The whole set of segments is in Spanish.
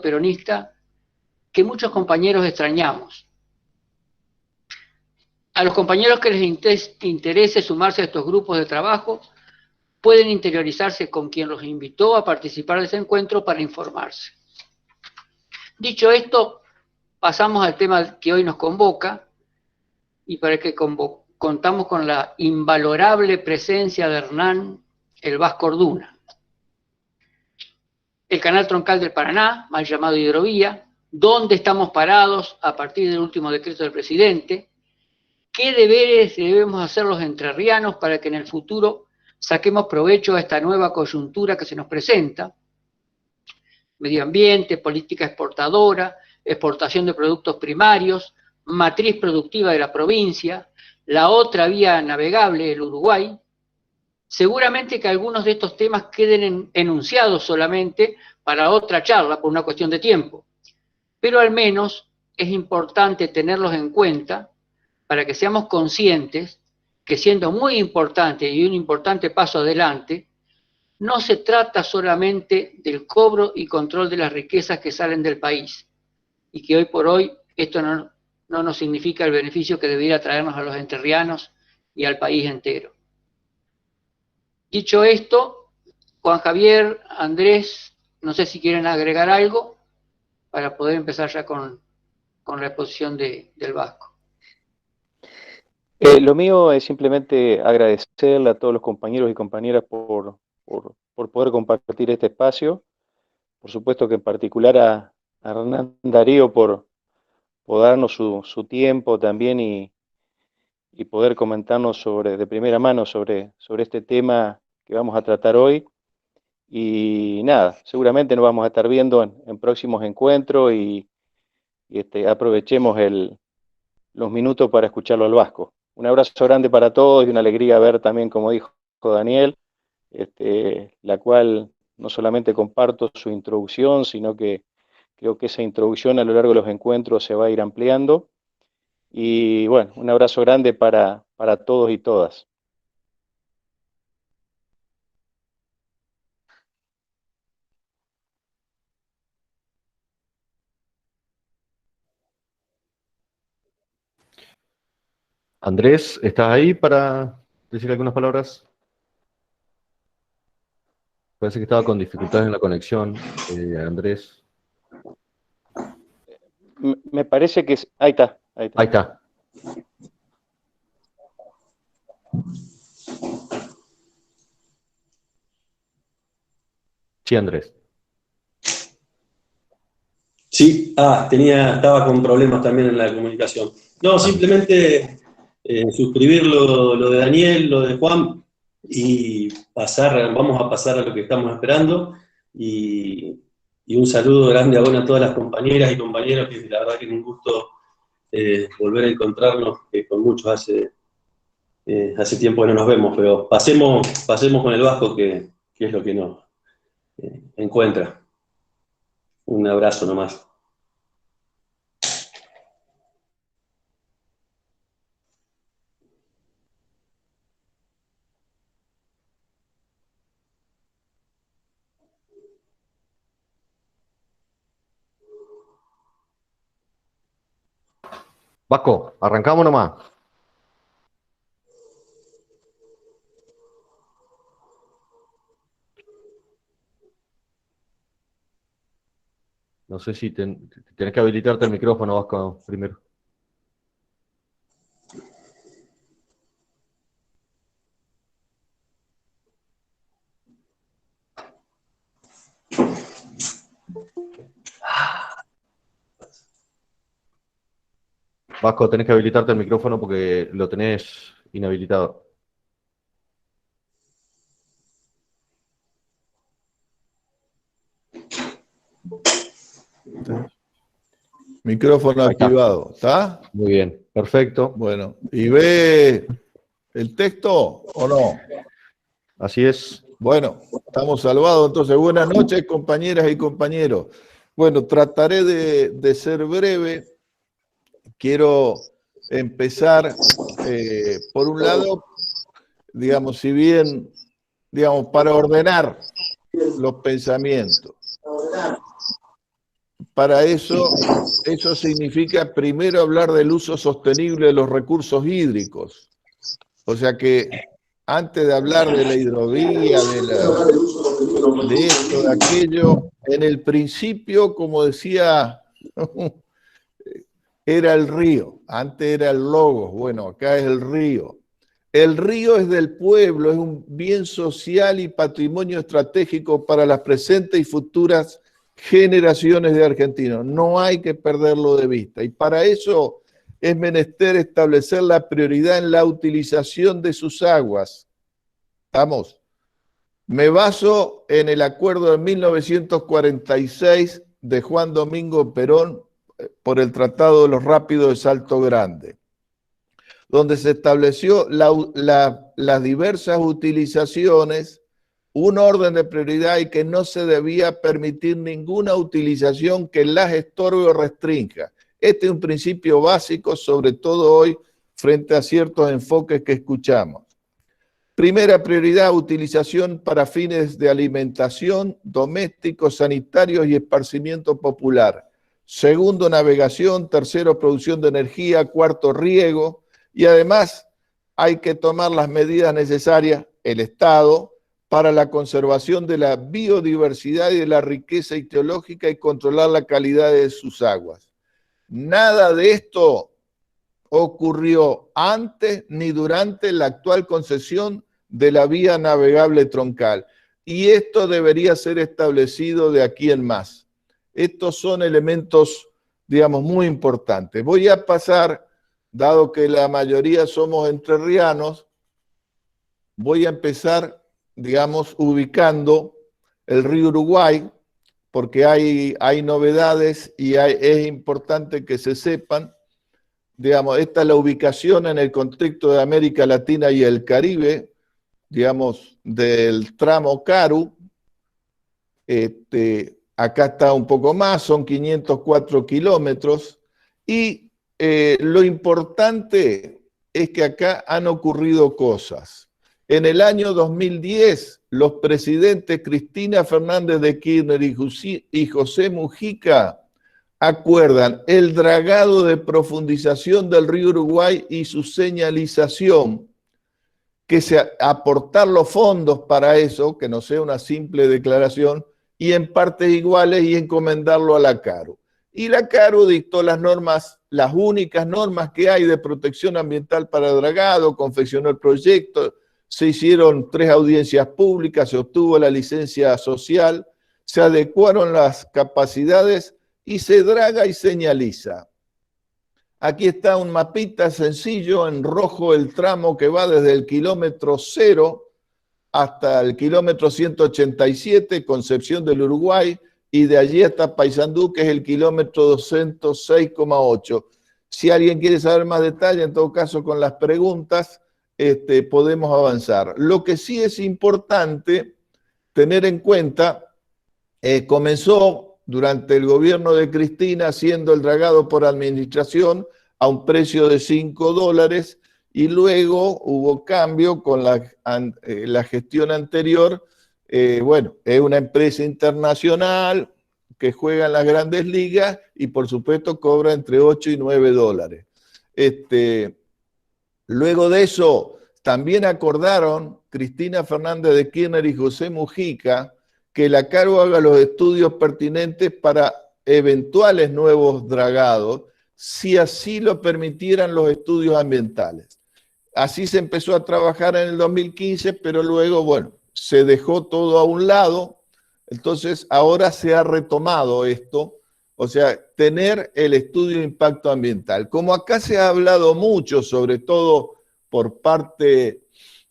peronista que muchos compañeros extrañamos. A los compañeros que les interese sumarse a estos grupos de trabajo, pueden interiorizarse con quien los invitó a participar de ese encuentro para informarse. Dicho esto, pasamos al tema que hoy nos convoca y para el que contamos con la invalorable presencia de Hernán el Vasco Orduna. El canal troncal del Paraná, mal llamado hidrovía, dónde estamos parados a partir del último decreto del presidente, qué deberes debemos hacer los entrerrianos para que en el futuro saquemos provecho a esta nueva coyuntura que se nos presenta, medio ambiente, política exportadora, exportación de productos primarios, matriz productiva de la provincia, la otra vía navegable, el Uruguay. Seguramente que algunos de estos temas queden enunciados solamente para otra charla por una cuestión de tiempo, pero al menos es importante tenerlos en cuenta para que seamos conscientes que siendo muy importante y un importante paso adelante, no se trata solamente del cobro y control de las riquezas que salen del país, y que hoy por hoy esto no nos significa el beneficio que debiera traernos a los entrerrianos y al país entero. Dicho esto, Juan Javier, Andrés, no sé si quieren agregar algo para poder empezar ya con la exposición del Vasco. Lo mío es simplemente agradecerle a todos los compañeros y compañeras por poder compartir este espacio. Por supuesto que en particular a Hernán Darío por darnos su tiempo también y poder comentarnos de primera mano sobre este tema que vamos a tratar hoy. Y nada, seguramente nos vamos a estar viendo en próximos encuentros y aprovechemos los minutos para escucharlo al Vasco. Un abrazo grande para todos y una alegría ver también, como dijo Daniel, la cual no solamente comparto su introducción, sino que creo que esa introducción a lo largo de los encuentros se va a ir ampliando. Y bueno, un abrazo grande para todos y todas. Andrés, ¿estás ahí para decir algunas palabras? Parece que estaba con dificultades en la conexión, Andrés. Me parece que ahí está. Ahí está. Sí, Andrés. Sí, estaba con problemas también en la comunicación. No, simplemente suscribir lo de Daniel, lo de Juan, y vamos a pasar a lo que estamos esperando, y un saludo grande a todas las compañeras y compañeros, que la verdad que es un gusto volver a encontrarnos, que con muchos hace tiempo que no nos vemos, pero pasemos con el Vasco, que es lo que nos encuentra. Un abrazo nomás. Vasco, arrancamos nomás. No sé si tenés que habilitarte el micrófono, Vasco, primero. Vasco, tenés que habilitarte el micrófono porque lo tenés inhabilitado. Micrófono activado, ¿está? Muy bien, perfecto. Bueno, ¿y ve el texto o no? Así es. Bueno, estamos salvados. Entonces, buenas noches, compañeras y compañeros. Bueno, trataré de ser breve. Quiero empezar, por un lado, digamos, si bien, digamos, para ordenar los pensamientos. para eso significa primero hablar del uso sostenible de los recursos hídricos. O sea que antes de hablar de la hidrovía, de esto, de aquello, en el principio, como decía, era el río, antes era el Logos, bueno, acá es el río. El río es del pueblo, es un bien social y patrimonio estratégico para las presentes y futuras generaciones de argentinos. No hay que perderlo de vista. Y para eso es menester establecer la prioridad en la utilización de sus aguas. ¿Estamos? Me baso en el acuerdo de 1946 de Juan Domingo Perón por el Tratado de los Rápidos de Salto Grande, donde se estableció las diversas utilizaciones, un orden de prioridad y que no se debía permitir ninguna utilización que las estorbe o restrinja. Este es un principio básico, sobre todo hoy, frente a ciertos enfoques que escuchamos. Primera prioridad, utilización para fines de alimentación, domésticos, sanitarios y esparcimiento popular. Segundo, navegación. Tercero, producción de energía. Cuarto, riego. Y además hay que tomar las medidas necesarias, el Estado, para la conservación de la biodiversidad y de la riqueza ictiológica y controlar la calidad de sus aguas. Nada de esto ocurrió antes ni durante la actual concesión de la vía navegable troncal. Y esto debería ser establecido de aquí en más. Estos son elementos, digamos, muy importantes. Voy a pasar, dado que la mayoría somos entrerrianos, voy a empezar, digamos, ubicando el río Uruguay, porque hay novedades y es importante que se sepan. Digamos, esta es la ubicación en el contexto de América Latina y el Caribe, digamos, del tramo Caru. Acá está un poco más, son 504 kilómetros. Y lo importante es que acá han ocurrido cosas. En el año 2010, los presidentes Cristina Fernández de Kirchner y José Mujica acuerdan el dragado de profundización del río Uruguay y su señalización, que aportar los fondos para eso, que no sea una simple declaración, y en partes iguales y encomendarlo a la CARU. Y la CARU dictó las normas, las únicas normas que hay de protección ambiental para dragado, confeccionó el proyecto, se hicieron 3 audiencias públicas, se obtuvo la licencia social, se adecuaron las capacidades y se draga y señaliza. Aquí está un mapita sencillo, en rojo el tramo que va desde el kilómetro 0 hasta el kilómetro 187, Concepción del Uruguay, y de allí hasta Paysandú, que es el kilómetro 206,8. Si alguien quiere saber más detalle, en todo caso con las preguntas, podemos avanzar. Lo que sí es importante tener en cuenta, comenzó durante el gobierno de Cristina haciendo el dragado por administración a un precio de $5, y luego hubo cambio con la gestión anterior. Bueno, es una empresa internacional que juega en las grandes ligas y por supuesto cobra entre 8 y 9 dólares. Luego de eso, también acordaron Cristina Fernández de Kirchner y José Mujica que la CARU haga los estudios pertinentes para eventuales nuevos dragados, si así lo permitieran los estudios ambientales. Así se empezó a trabajar en el 2015, pero luego, bueno, se dejó todo a un lado. Entonces, ahora se ha retomado esto, o sea, tener el estudio de impacto ambiental. Como acá se ha hablado mucho, sobre todo por parte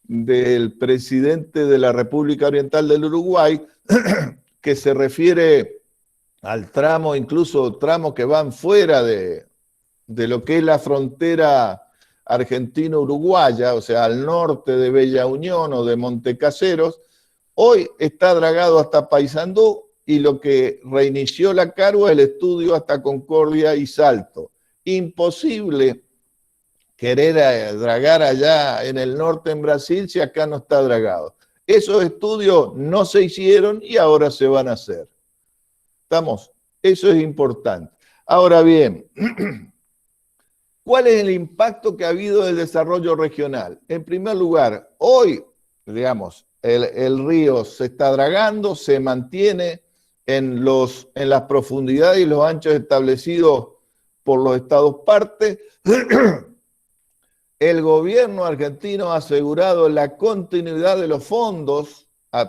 del presidente de la República Oriental del Uruguay, que se refiere al tramo, incluso tramos que van fuera de lo que es la frontera argentino-uruguaya, o sea, al norte de Bella Unión o de Montecaseros, hoy está dragado hasta Paysandú, y lo que reinició la CARU es el estudio hasta Concordia y Salto. Imposible querer dragar allá en el norte en Brasil si acá no está dragado. Esos estudios no se hicieron y ahora se van a hacer. ¿Estamos? Eso es importante. Ahora bien, ¿cuál es el impacto que ha habido del desarrollo regional? En primer lugar, hoy, digamos, el río se está dragando, se mantiene en las profundidades y los anchos establecidos por los estados partes. El gobierno argentino ha asegurado la continuidad de los fondos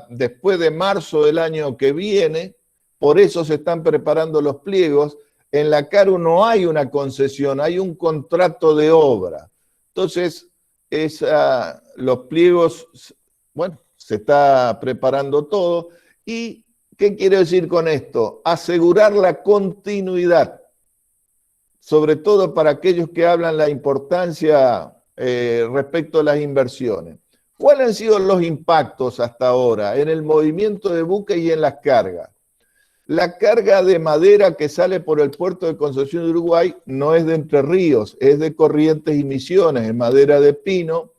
después de marzo del año que viene, por eso se están preparando los pliegos. En la CARU no hay una concesión, hay un contrato de obra. Entonces, los pliegos, bueno, se está preparando todo. ¿Y qué quiero decir con esto? Asegurar la continuidad, sobre todo para aquellos que hablan la importancia respecto a las inversiones. ¿Cuáles han sido los impactos hasta ahora en el movimiento de buques y en las cargas? La carga de madera que sale por el puerto de Concepción de Uruguay no es de Entre Ríos, es de Corrientes y Misiones, es madera de pino,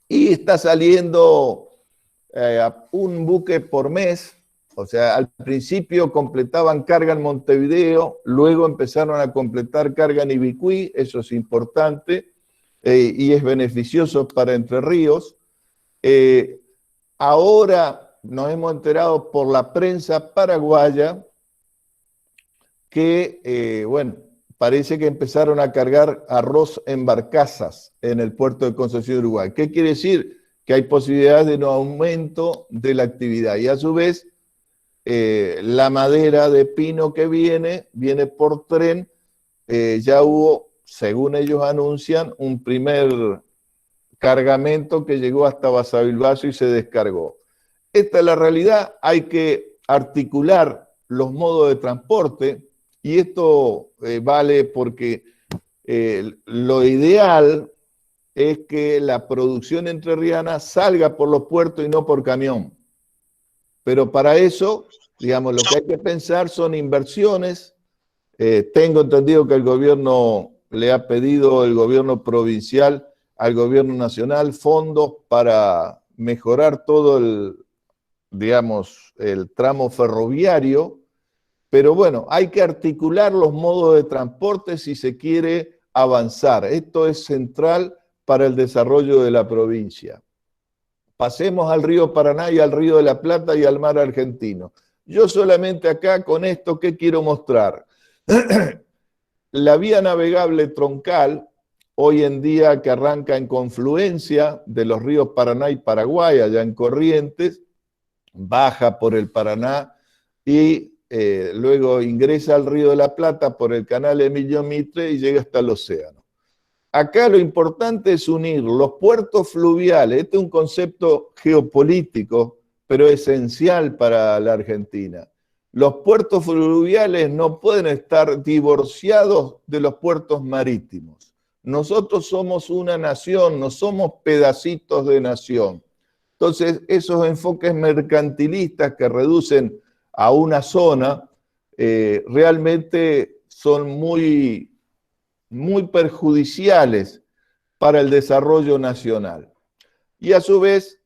y está saliendo un buque por mes. O sea, al principio completaban carga en Montevideo, luego empezaron a completar carga en Ibicuí, eso es importante y es beneficioso para Entre Ríos. Ahora nos hemos enterado por la prensa paraguaya que, bueno, parece que empezaron a cargar arroz en barcazas en el puerto de Concepción de Uruguay. ¿Qué quiere decir? Que hay posibilidades de un aumento de la actividad y a su vez la madera de pino que viene por tren. Ya hubo, según ellos anuncian, un primer cargamento que llegó hasta Basavilbaso y se descargó. Esta es la realidad, hay que articular los modos de transporte y esto vale porque lo ideal es que la producción entrerriana salga por los puertos y no por camión. Pero para eso, digamos, lo que hay que pensar son inversiones. Tengo entendido que el gobierno le ha pedido, el gobierno provincial, al gobierno nacional, fondos para mejorar todo el tramo ferroviario. Pero bueno, hay que articular los modos de transporte si se quiere avanzar. Esto es central para el desarrollo de la provincia. Pasemos al río Paraná y al río de la Plata y al mar argentino. Yo solamente acá con esto, ¿qué quiero mostrar? La vía navegable troncal, hoy en día que arranca en confluencia de los ríos Paraná y Paraguay, allá en Corrientes, baja por el Paraná y luego ingresa al río de la Plata por el canal Emilio Mitre y llega hasta el océano. Acá lo importante es unir los puertos fluviales. Este es un concepto geopolítico, pero esencial para la Argentina. Los puertos fluviales no pueden estar divorciados de los puertos marítimos. Nosotros somos una nación, no somos pedacitos de nación. Entonces, esos enfoques mercantilistas que reducen a una zona realmente son muy perjudiciales para el desarrollo nacional. Y a su vez,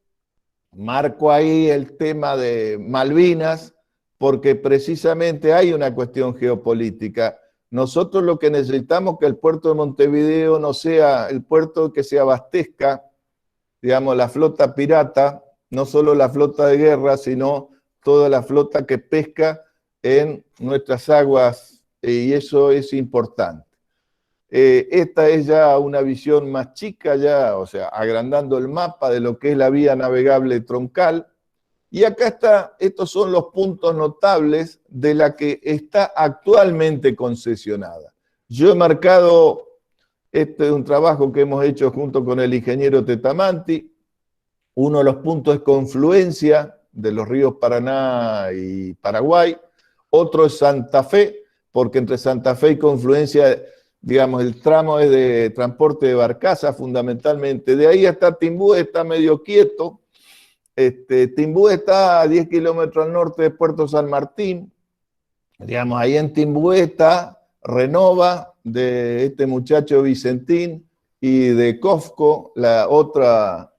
marco ahí el tema de Malvinas, porque precisamente hay una cuestión geopolítica. Nosotros lo que necesitamos es que el puerto de Montevideo no sea el puerto que se abastezca, digamos, la flota pirata, no solo la flota de guerra, sino toda la flota que pesca en nuestras aguas, y eso es importante. Esta es ya una visión más chica, ya, o sea, agrandando el mapa de lo que es la vía navegable troncal. Y acá está, estos son los puntos notables de la que está actualmente concesionada. Yo he marcado, este es un trabajo que hemos hecho junto con el ingeniero Tetamanti. Uno de los puntos es confluencia de los ríos Paraná y Paraguay. Otro es Santa Fe, porque entre Santa Fe y confluencia, digamos, el tramo es de transporte de barcaza fundamentalmente. De ahí hasta Timbú está medio quieto. Timbú está a 10 kilómetros al norte de Puerto San Martín. Digamos, ahí en Timbú está Renova, de este muchacho Vicentín, y de Cofco, otro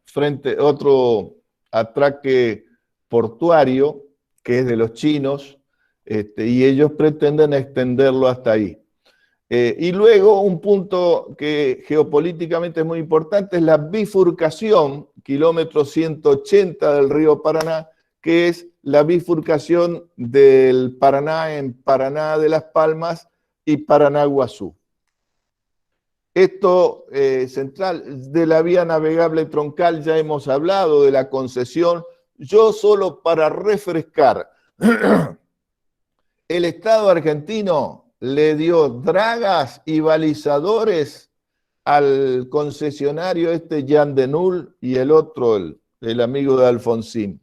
atraque portuario, que es de los chinos. y ellos pretenden extenderlo hasta ahí. Y luego un punto que geopolíticamente es muy importante es la bifurcación, kilómetro 180 del río Paraná, que es la bifurcación del Paraná en Paraná de las Palmas y Paraná-Guazú. Esto central de la vía navegable troncal ya hemos hablado, de la concesión. Yo solo para refrescar, el Estado argentino le dio dragas y balizadores al concesionario Jean Denul y el otro, el amigo de Alfonsín,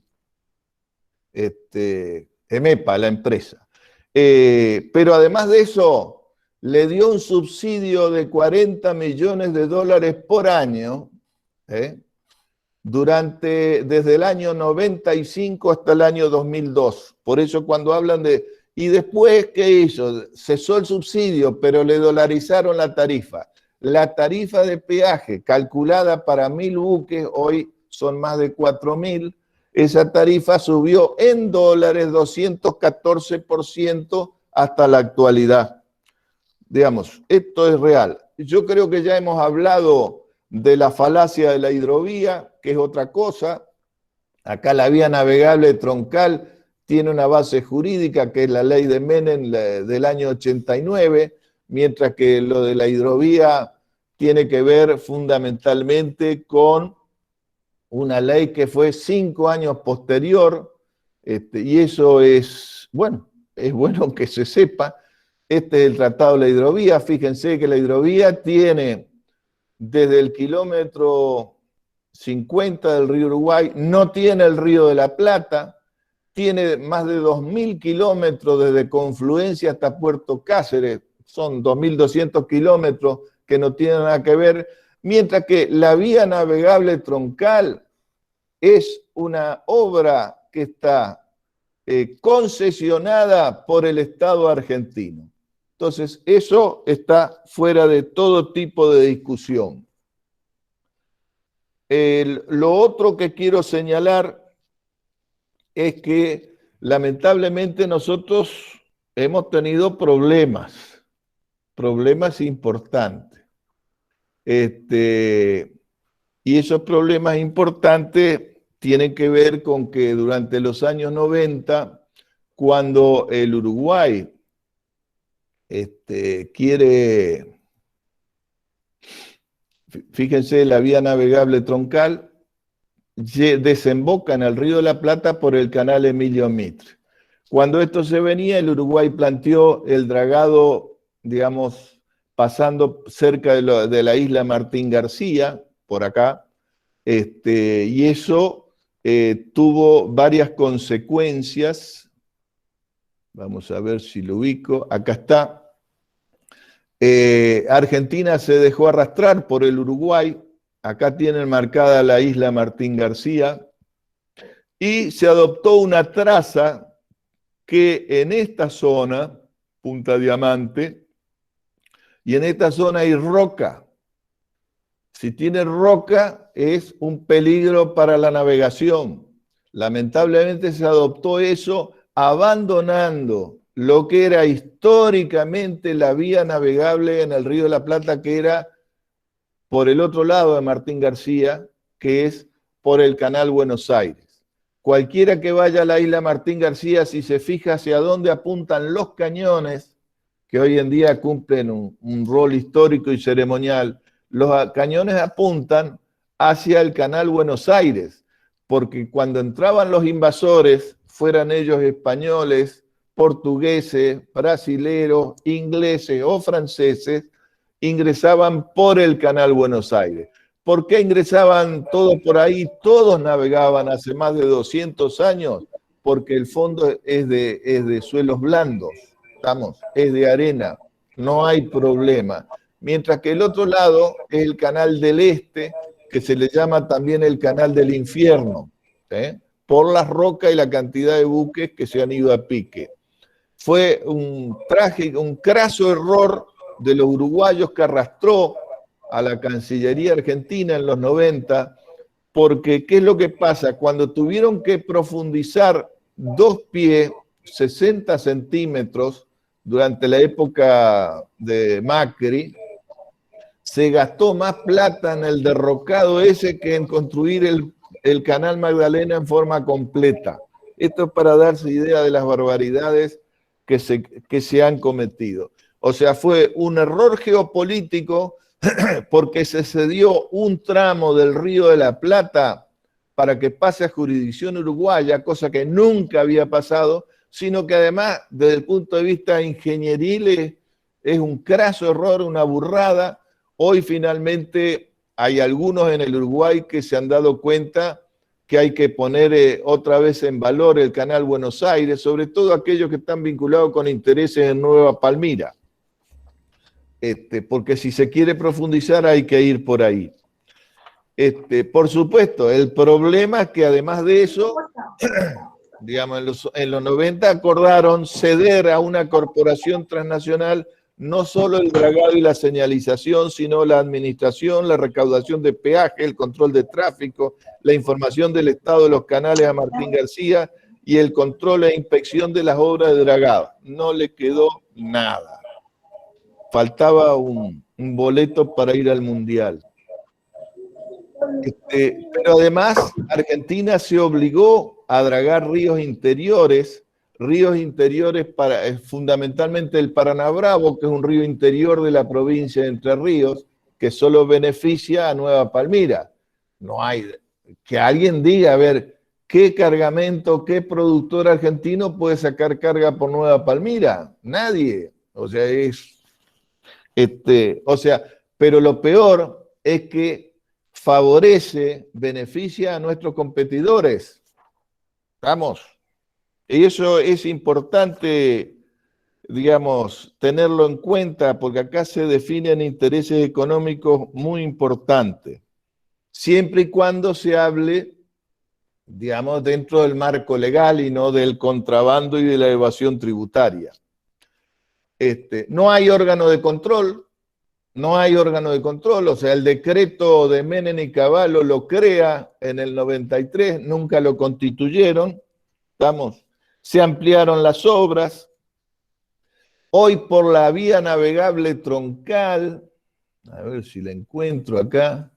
EMEPA, la empresa. Pero además de eso, le dio un subsidio de 40 millones de dólares por año, desde el año 95 hasta el año 2002. Por eso cuando hablan de... Y después, ¿qué hizo? Cesó el subsidio, pero le dolarizaron la tarifa. La tarifa de peaje calculada para 1.000 buques, hoy son más de 4.000, esa tarifa subió en dólares 214% hasta la actualidad. Digamos, esto es real. Yo creo que ya hemos hablado de la falacia de la hidrovía, que es otra cosa. Acá la vía navegable troncal tiene una base jurídica que es la ley de Menem del año 89, mientras que lo de la hidrovía tiene que ver fundamentalmente con una ley que fue 5 años posterior, y eso es bueno que se sepa. Este es el Tratado de la Hidrovía. Fíjense que la hidrovía tiene desde el kilómetro 50 del río Uruguay, no tiene el río de la Plata, tiene más de 2.000 kilómetros desde Confluencia hasta Puerto Cáceres, son 2.200 kilómetros que no tienen nada que ver, mientras que la vía navegable troncal es una obra que está concesionada por el Estado argentino. Entonces, eso está fuera de todo tipo de discusión. Lo otro que quiero señalar es que lamentablemente nosotros hemos tenido problemas importantes. Y esos problemas importantes tienen que ver con que durante los años 90, cuando el Uruguay quiere, fíjense, la vía navegable troncal desemboca en el Río de la Plata por el canal Emilio Mitre. Cuando esto se venía, el Uruguay planteó el dragado, digamos, pasando cerca de la isla Martín García, por acá, y eso tuvo varias consecuencias. Vamos a ver si lo ubico. Acá está. Argentina se dejó arrastrar por el Uruguay. Acá tienen marcada la isla Martín García. Y se adoptó una traza que en esta zona, Punta Diamante, y en esta zona hay roca. Si tiene roca, es un peligro para la navegación. Lamentablemente se adoptó eso, abandonando lo que era históricamente la vía navegable en el Río de la Plata, que era por el otro lado de Martín García, que es por el Canal Buenos Aires. Cualquiera que vaya a la isla Martín García, si se fija hacia dónde apuntan los cañones, que hoy en día cumplen un rol histórico y ceremonial, los cañones apuntan hacia el Canal Buenos Aires, porque cuando entraban los invasores, fueran ellos españoles, portugueses, brasileros, ingleses o franceses, ingresaban por el Canal Buenos Aires. ¿Por qué ingresaban todos por ahí? Todos navegaban hace más de 200 años, porque el fondo es de suelos blandos, es de arena, no hay problema. Mientras que el otro lado es el Canal del Este, que se le llama también el Canal del Infierno, por las rocas y la cantidad de buques que se han ido a pique. Fue un trágico, un craso error de los uruguayos que arrastró a la Cancillería Argentina en los 90, porque ¿qué es lo que pasa? Cuando tuvieron que profundizar 2 pies, 60 centímetros durante la época de Macri, se gastó más plata en el derrocado ese que en construir el canal Magdalena en forma completa. Esto es para darse idea de las barbaridades que se han cometido. O sea, fue un error geopolítico porque se cedió un tramo del Río de la Plata para que pase a jurisdicción uruguaya, cosa que nunca había pasado, sino que además, desde el punto de vista ingenieril, es un craso error, una burrada. Hoy finalmente hay algunos en el Uruguay que se han dado cuenta que hay que poner otra vez en valor el Canal Buenos Aires, sobre todo aquellos que están vinculados con intereses en Nueva Palmira. Porque si se quiere profundizar hay que ir por ahí. Por supuesto, el problema es que además de eso, digamos, en los 90 acordaron ceder a una corporación transnacional no solo el dragado y la señalización, sino la administración, la recaudación de peaje, el control de tráfico, la información del estado de los canales a Martín García y el control e inspección de las obras de dragado. No le quedó nada. Faltaba un boleto para ir al Mundial. Pero además, Argentina se obligó a dragar ríos interiores para, fundamentalmente el Paraná Bravo, que es un río interior de la provincia de Entre Ríos, que solo beneficia a Nueva Palmira. No hay, que alguien diga, a ver, ¿qué cargamento, qué productor argentino puede sacar carga por Nueva Palmira? Nadie. O sea, pero lo peor es que beneficia a nuestros competidores. Vamos. Y eso es importante, digamos, tenerlo en cuenta, porque acá se definen intereses económicos muy importantes, siempre y cuando se hable, digamos, dentro del marco legal y no del contrabando y de la evasión tributaria. No hay órgano de control, o sea, el decreto de Menem y Cavallo lo crea en el 93, nunca lo constituyeron, ¿estamos? Se ampliaron las obras. Hoy por la vía navegable troncal, a ver si la encuentro acá.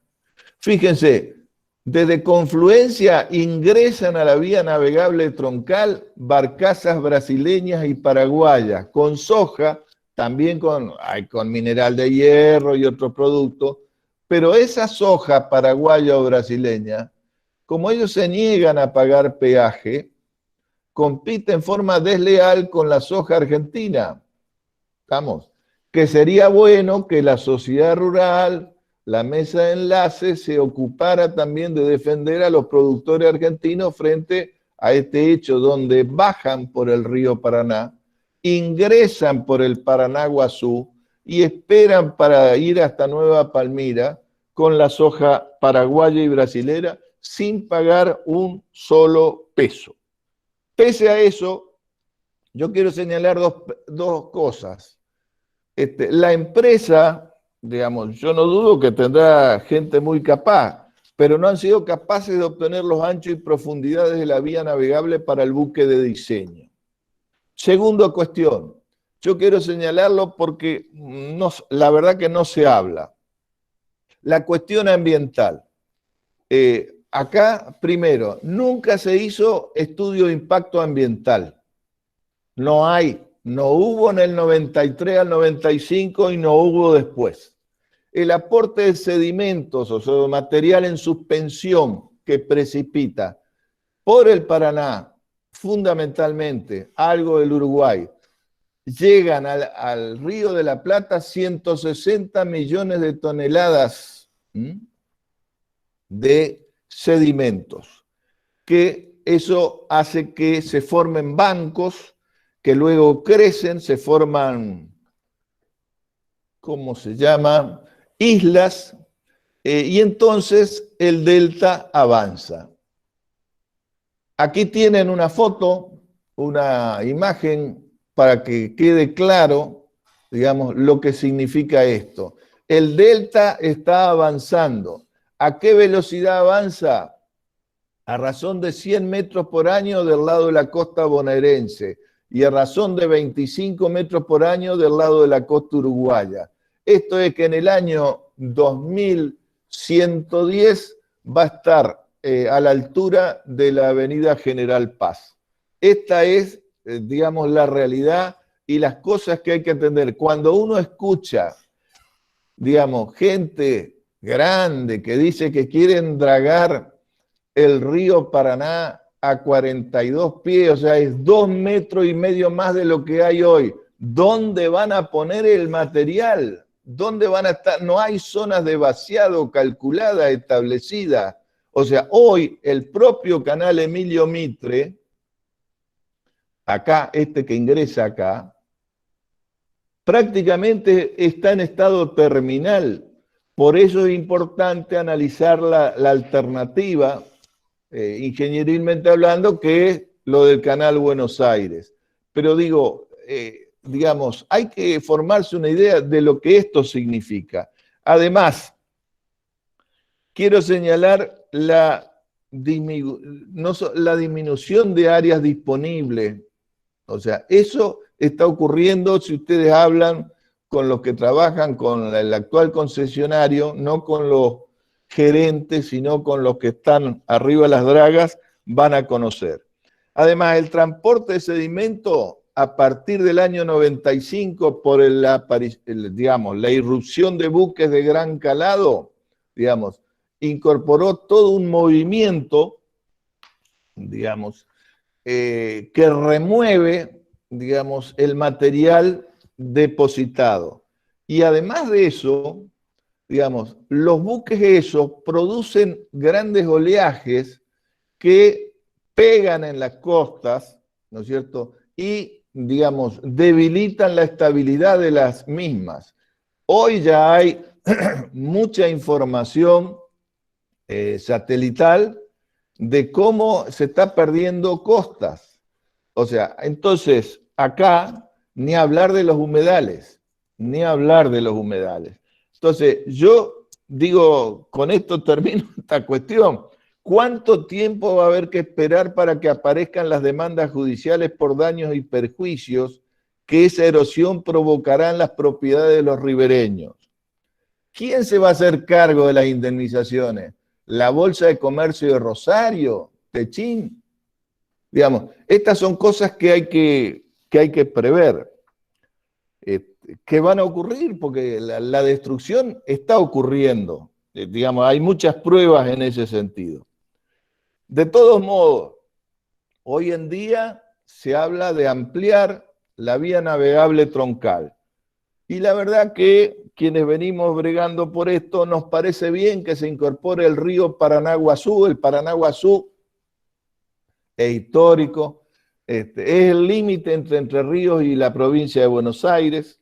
Fíjense, desde Confluencia ingresan a la vía navegable troncal barcazas brasileñas y paraguayas, con soja, también con mineral de hierro y otros productos, pero esa soja paraguaya o brasileña, como ellos se niegan a pagar peaje, compite en forma desleal con la soja argentina. ¿Estamos? Que sería bueno que la sociedad rural, la mesa de enlace, se ocupara también de defender a los productores argentinos frente a este hecho donde bajan por el río Paraná, ingresan por el Paraná-Guazú y esperan para ir hasta Nueva Palmira con la soja paraguaya y brasilera sin pagar un solo peso. Pese a eso, yo quiero señalar dos cosas. La empresa, digamos, yo no dudo que tendrá gente muy capaz, pero no han sido capaces de obtener los anchos y profundidades de la vía navegable para el buque de diseño. Segunda cuestión, yo quiero señalarlo porque la verdad que no se habla. La cuestión ambiental. Acá, primero, nunca se hizo estudio de impacto ambiental. No hubo en el 93 al 95 y no hubo después. El aporte de sedimentos, o sea, material en suspensión que precipita por el Paraná, fundamentalmente, algo del Uruguay, llegan al Río de la Plata 160 millones de toneladas de sedimentos, que eso hace que se formen bancos, que luego crecen, se forman, ¿cómo se llama?, islas, y entonces el delta avanza. Aquí tienen una foto, una imagen, para que quede claro, digamos, lo que significa esto. El delta está avanzando. ¿A qué velocidad avanza? A razón de 100 metros por año del lado de la costa bonaerense y a razón de 25 metros por año del lado de la costa uruguaya. Esto es que en el año 2110 va a estar a la altura de la avenida General Paz. Esta es, digamos, la realidad y las cosas que hay que entender. Cuando uno escucha, digamos, gente grande que dice que quieren dragar el río Paraná a 42 pies, o sea, es 2,5 metros más de lo que hay hoy. ¿Dónde van a poner el material? ¿Dónde van a estar? No hay zonas de vaciado calculadas, establecidas. O sea, hoy el propio canal Emilio Mitre, acá, este que ingresa acá, prácticamente está en estado terminal. Por eso es importante analizar la alternativa, ingenierilmente hablando, que es lo del Canal Buenos Aires. Pero digo, digamos, hay que formarse una idea de lo que esto significa. Además, quiero señalar la disminución de áreas disponibles. O sea, eso está ocurriendo si ustedes hablan con los que trabajan con el actual concesionario, no con los gerentes, sino con los que están arriba de las dragas, van a conocer. Además, el transporte de sedimento a partir del año 95 por digamos, la irrupción de buques de gran calado, digamos, incorporó todo un movimiento, digamos, que remueve, digamos, el material depositado. Y además de eso, digamos, los buques esos producen grandes oleajes que pegan en las costas, ¿no es cierto? Y, digamos, debilitan la estabilidad de las mismas. Hoy ya hay mucha información satelital de cómo se está perdiendo costas. O sea, entonces, acá, ni hablar de los humedales, ni hablar de los humedales. Entonces, yo digo, con esto termino esta cuestión. ¿Cuánto tiempo va a haber que esperar para que aparezcan las demandas judiciales por daños y perjuicios que esa erosión provocará en las propiedades de los ribereños? ¿Quién se va a hacer cargo de las indemnizaciones? ¿La Bolsa de Comercio de Rosario? ¿Techín? Digamos, estas son cosas que hay que prever. ¿Qué van a ocurrir? Porque la destrucción está ocurriendo. Digamos, hay muchas pruebas en ese sentido. De todos modos, hoy en día se habla de ampliar la vía navegable troncal. Y la verdad que quienes venimos bregando por esto, nos parece bien que se incorpore el río Paranaguazú. El Paranaguazú es histórico, es el límite entre Entre Ríos y la provincia de Buenos Aires.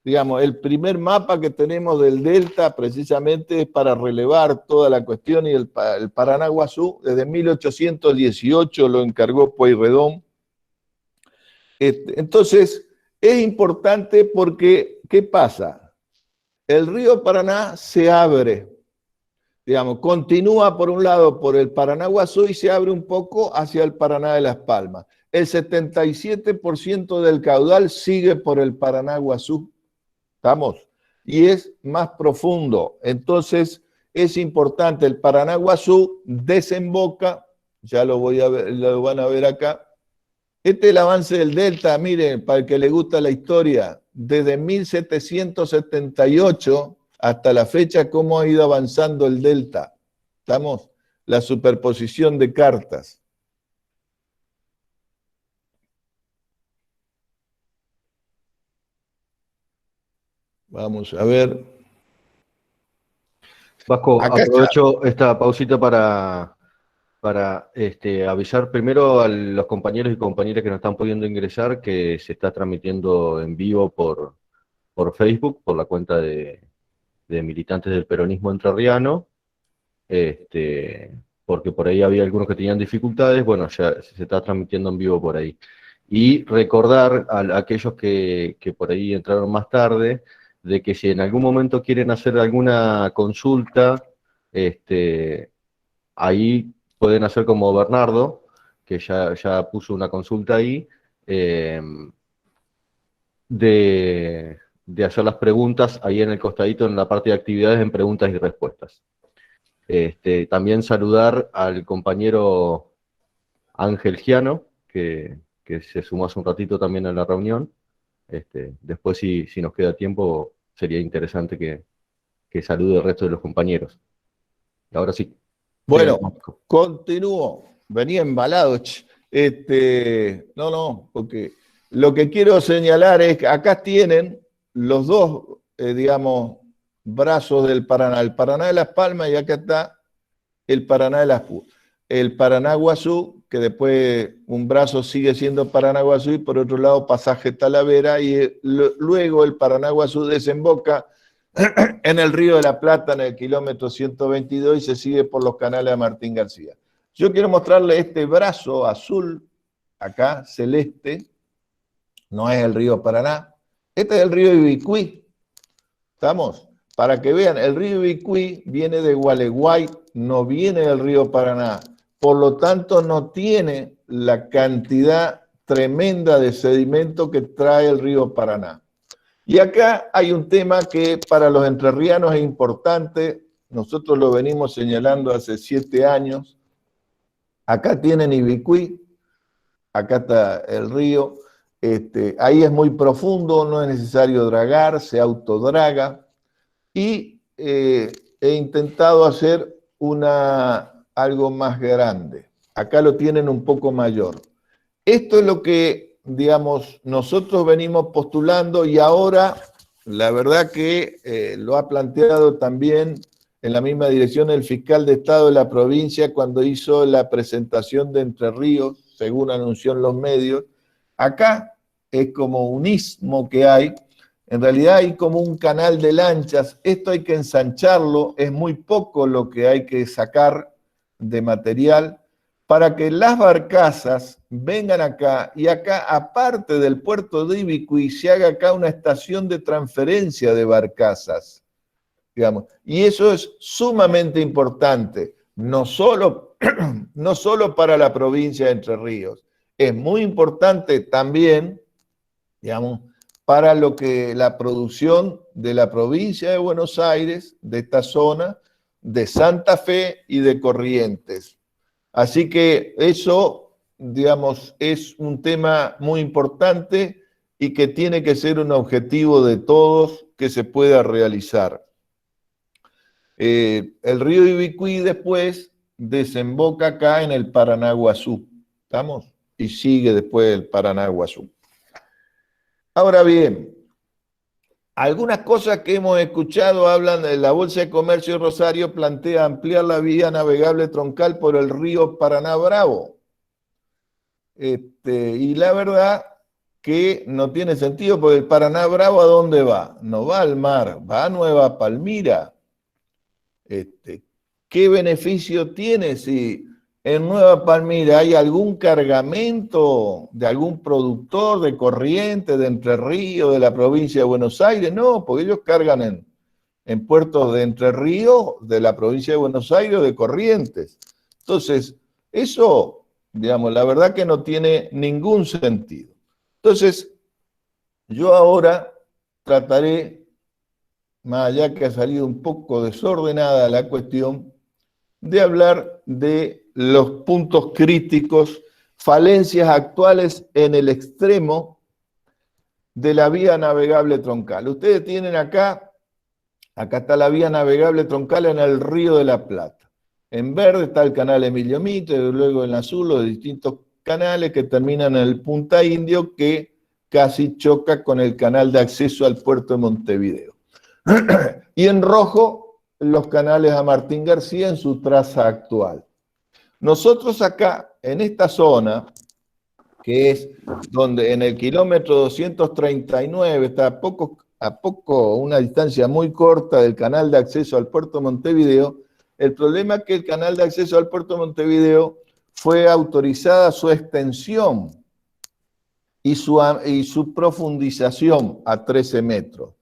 Digamos, el primer mapa que tenemos del delta precisamente es para relevar toda la cuestión, y el Paranaguazú desde 1818 lo encargó Pueyrredón. Entonces, es importante porque, ¿qué pasa? El río Paraná se abre, digamos, continúa por un lado por el Paranaguazú y se abre un poco hacia el Paraná de Las Palmas. El 77% del caudal sigue por el Paranaguazú, ¿estamos? Y es más profundo. Entonces, es importante, el Paranaguazú desemboca, ya lo van a ver acá. Este es el avance del delta, miren, para el que le gusta la historia, desde 1778 hasta la fecha, cómo ha ido avanzando el delta. ¿Estamos? La superposición de cartas. Vamos a ver. Vasco, Acá aprovecho esta pausita para avisar primero a los compañeros y compañeras que no están pudiendo ingresar que se está transmitiendo en vivo por Facebook, por la cuenta de militantes del peronismo entrerriano, porque por ahí había algunos que tenían dificultades. Bueno, ya se está transmitiendo en vivo por ahí. Y recordar a aquellos que por ahí entraron más tarde, de que si en algún momento quieren hacer alguna consulta, ahí pueden hacer como Bernardo, que ya puso una consulta ahí, de hacer las preguntas ahí en el costadito, en la parte de actividades, en preguntas y respuestas. También saludar al compañero Ángel Giano, que se sumó hace un ratito también a la reunión. Después, si nos queda tiempo, sería interesante que salude el resto de los compañeros. Y ahora sí. Bueno, continúo. Venía embalado. No, porque lo que quiero señalar es que acá tienen los dos, digamos, brazos del Paraná. El Paraná de Las Palmas y acá está el Paraná de el Paraná-Guazú, que después un brazo sigue siendo Paraná-Guazú y por otro lado Pasaje Talavera, y luego el Paraná-Guazú desemboca en el Río de la Plata, en el kilómetro 122, y se sigue por los canales a Martín García. Yo quiero mostrarle este brazo azul, acá, celeste, no es el río Paraná, este es el río Ibicuí, ¿estamos? Para que vean, el río Ibicuí viene de Gualeguay, no viene del río Paraná, por lo tanto no tiene la cantidad tremenda de sedimento que trae el río Paraná. Y acá hay un tema que para los entrerrianos es importante, nosotros lo venimos señalando hace 7 años. Acá tienen Ibicuí, acá está el río, ahí es muy profundo, no es necesario dragar, se autodraga, y he intentado hacer algo más grande. Acá lo tienen un poco mayor. Esto es lo que, digamos, nosotros venimos postulando, y ahora la verdad que lo ha planteado también en la misma dirección el fiscal de Estado de la provincia cuando hizo la presentación de Entre Ríos, según anunció en los medios. Acá es como un istmo que hay, en realidad hay como un canal de lanchas, esto hay que ensancharlo, es muy poco lo que hay que sacar de material, para que las barcazas vengan acá, y acá, aparte del puerto de Ibicuí, se haga acá una estación de transferencia de barcazas, digamos. Y eso es sumamente importante, no solo para la provincia de Entre Ríos, es muy importante también, digamos, para lo que la producción de la provincia de Buenos Aires, de esta zona, de Santa Fe y de Corrientes. Así que eso, digamos, es un tema muy importante y que tiene que ser un objetivo de todos que se pueda realizar. El río Ibicuí después desemboca acá en el Paraná-Guazú, ¿estamos? Y sigue después el Paraná-Guazú. Ahora bien, algunas cosas que hemos escuchado hablan de la Bolsa de Comercio de Rosario plantea ampliar la vía navegable troncal por el río Paraná Bravo. Y la verdad que no tiene sentido, porque el Paraná Bravo, ¿a dónde va? No va al mar, va a Nueva Palmira. ¿Qué beneficio tiene si en Nueva Palmira hay algún cargamento de algún productor de Corrientes, de Entre Ríos, de la provincia de Buenos Aires? No, porque ellos cargan en puertos de Entre Ríos, de la provincia de Buenos Aires o de Corrientes. Entonces, eso, digamos, la verdad que no tiene ningún sentido. Entonces, yo ahora trataré, más allá que ha salido un poco desordenada la cuestión, de hablar de los puntos críticos, falencias actuales en el extremo de la vía navegable troncal. Ustedes tienen acá está la vía navegable troncal en el Río de la Plata. En verde está el canal Emilio Mitre, y luego en azul los distintos canales que terminan en el Punta Indio, que casi choca con el canal de acceso al puerto de Montevideo. Y en rojo, los canales a Martín García en su traza actual. Nosotros acá, en esta zona, que es donde en el kilómetro 239 está a poco, una distancia muy corta del canal de acceso al puerto de Montevideo, el problema es que el canal de acceso al puerto de Montevideo fue autorizada su extensión y su profundización a 13 metros.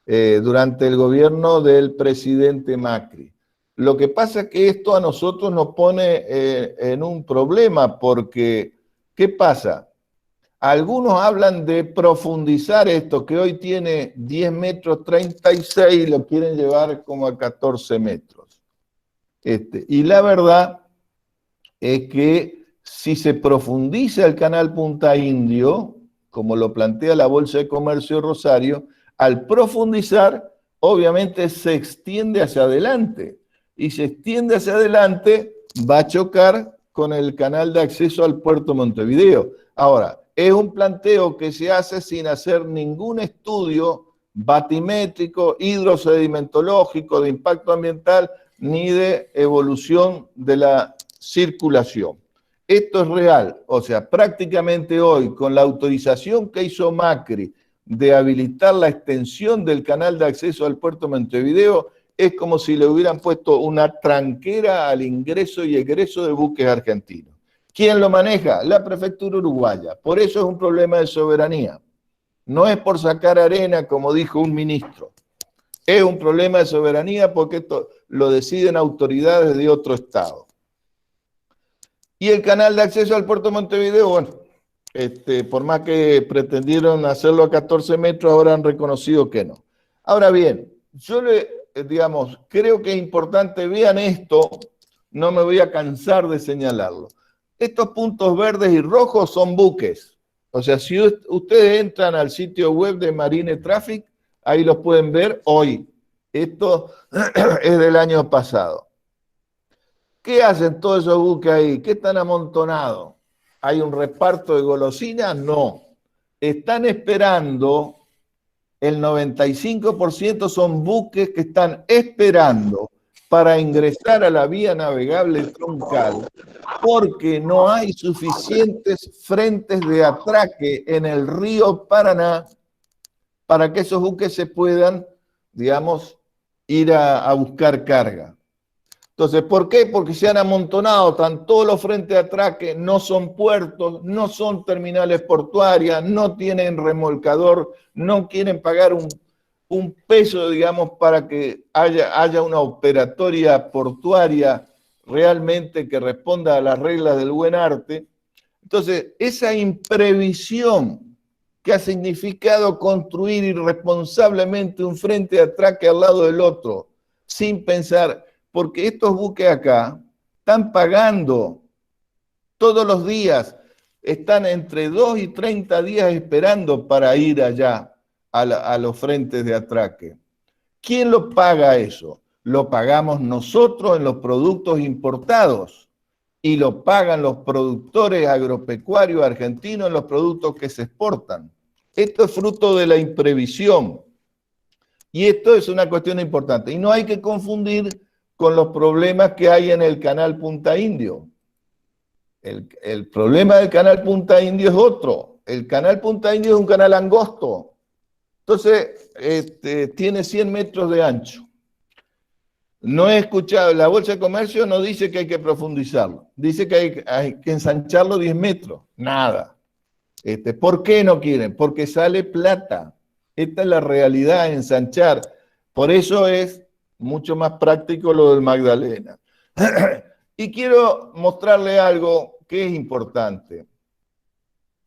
Durante el gobierno del presidente Macri. Lo que pasa es que esto a nosotros nos pone en un problema, porque ¿qué pasa? Algunos hablan de profundizar esto, que hoy tiene 10 metros 36 y lo quieren llevar como a 14 metros. Y la verdad es que si se profundiza el canal Punta Indio, como lo plantea la Bolsa de Comercio de Rosario, al profundizar, obviamente se extiende hacia adelante. Y se extiende hacia adelante, va a chocar con el canal de acceso al puerto Montevideo. Ahora, es un planteo que se hace sin hacer ningún estudio batimétrico, hidrosedimentológico, de impacto ambiental, ni de evolución de la circulación. Esto es real, o sea, prácticamente hoy, con la autorización que hizo Macri de habilitar la extensión del canal de acceso al puerto Montevideo, es como si le hubieran puesto una tranquera al ingreso y egreso de buques argentinos. ¿Quién lo maneja? La prefectura uruguaya. Por eso es un problema de soberanía. No es por sacar arena, como dijo un ministro. Es un problema de soberanía porque esto lo deciden autoridades de otro estado. Y el canal de acceso al puerto Montevideo, bueno, por más que pretendieron hacerlo a 14 metros, ahora han reconocido que no. Ahora bien, yo creo que es importante, vean esto, no me voy a cansar de señalarlo. Estos puntos verdes y rojos son buques. O sea, si ustedes entran al sitio web de Marine Traffic, ahí los pueden ver hoy. Esto es del año pasado. ¿Qué hacen todos esos buques ahí? ¿Qué están amontonados? ¿Hay un reparto de golosinas? No. Están esperando, el 95% son buques que están esperando para ingresar a la vía navegable troncal, porque no hay suficientes frentes de atraque en el río Paraná para que esos buques se puedan, ir a buscar carga. Entonces, ¿por qué? Porque se han amontonado, están todos los frentes de atraque, no son puertos, no son terminales portuarias, no tienen remolcador, no quieren pagar un peso, para que haya una operatoria portuaria realmente que responda a las reglas del buen arte. Entonces, esa imprevisión que ha significado construir irresponsablemente un frente de atraque al lado del otro, sin pensar, porque estos buques acá están pagando todos los días, están entre 2 y 30 días esperando para ir allá a los frentes de atraque. ¿Quién lo paga eso? Lo pagamos nosotros en los productos importados y lo pagan los productores agropecuarios argentinos en los productos que se exportan. Esto es fruto de la imprevisión y esto es una cuestión importante. Y no hay que confundir con los problemas que hay en el canal Punta Indio. El problema del canal Punta Indio es otro. El canal Punta Indio es un canal angosto. Entonces, tiene 100 metros de ancho. No he escuchado, la Bolsa de Comercio no dice que hay que profundizarlo. Dice que hay que ensancharlo 10 metros. Nada. ¿Por qué no quieren? Porque sale plata. Esta es la realidad, ensanchar. Por eso es mucho más práctico lo del Magdalena. Y quiero mostrarle algo que es importante.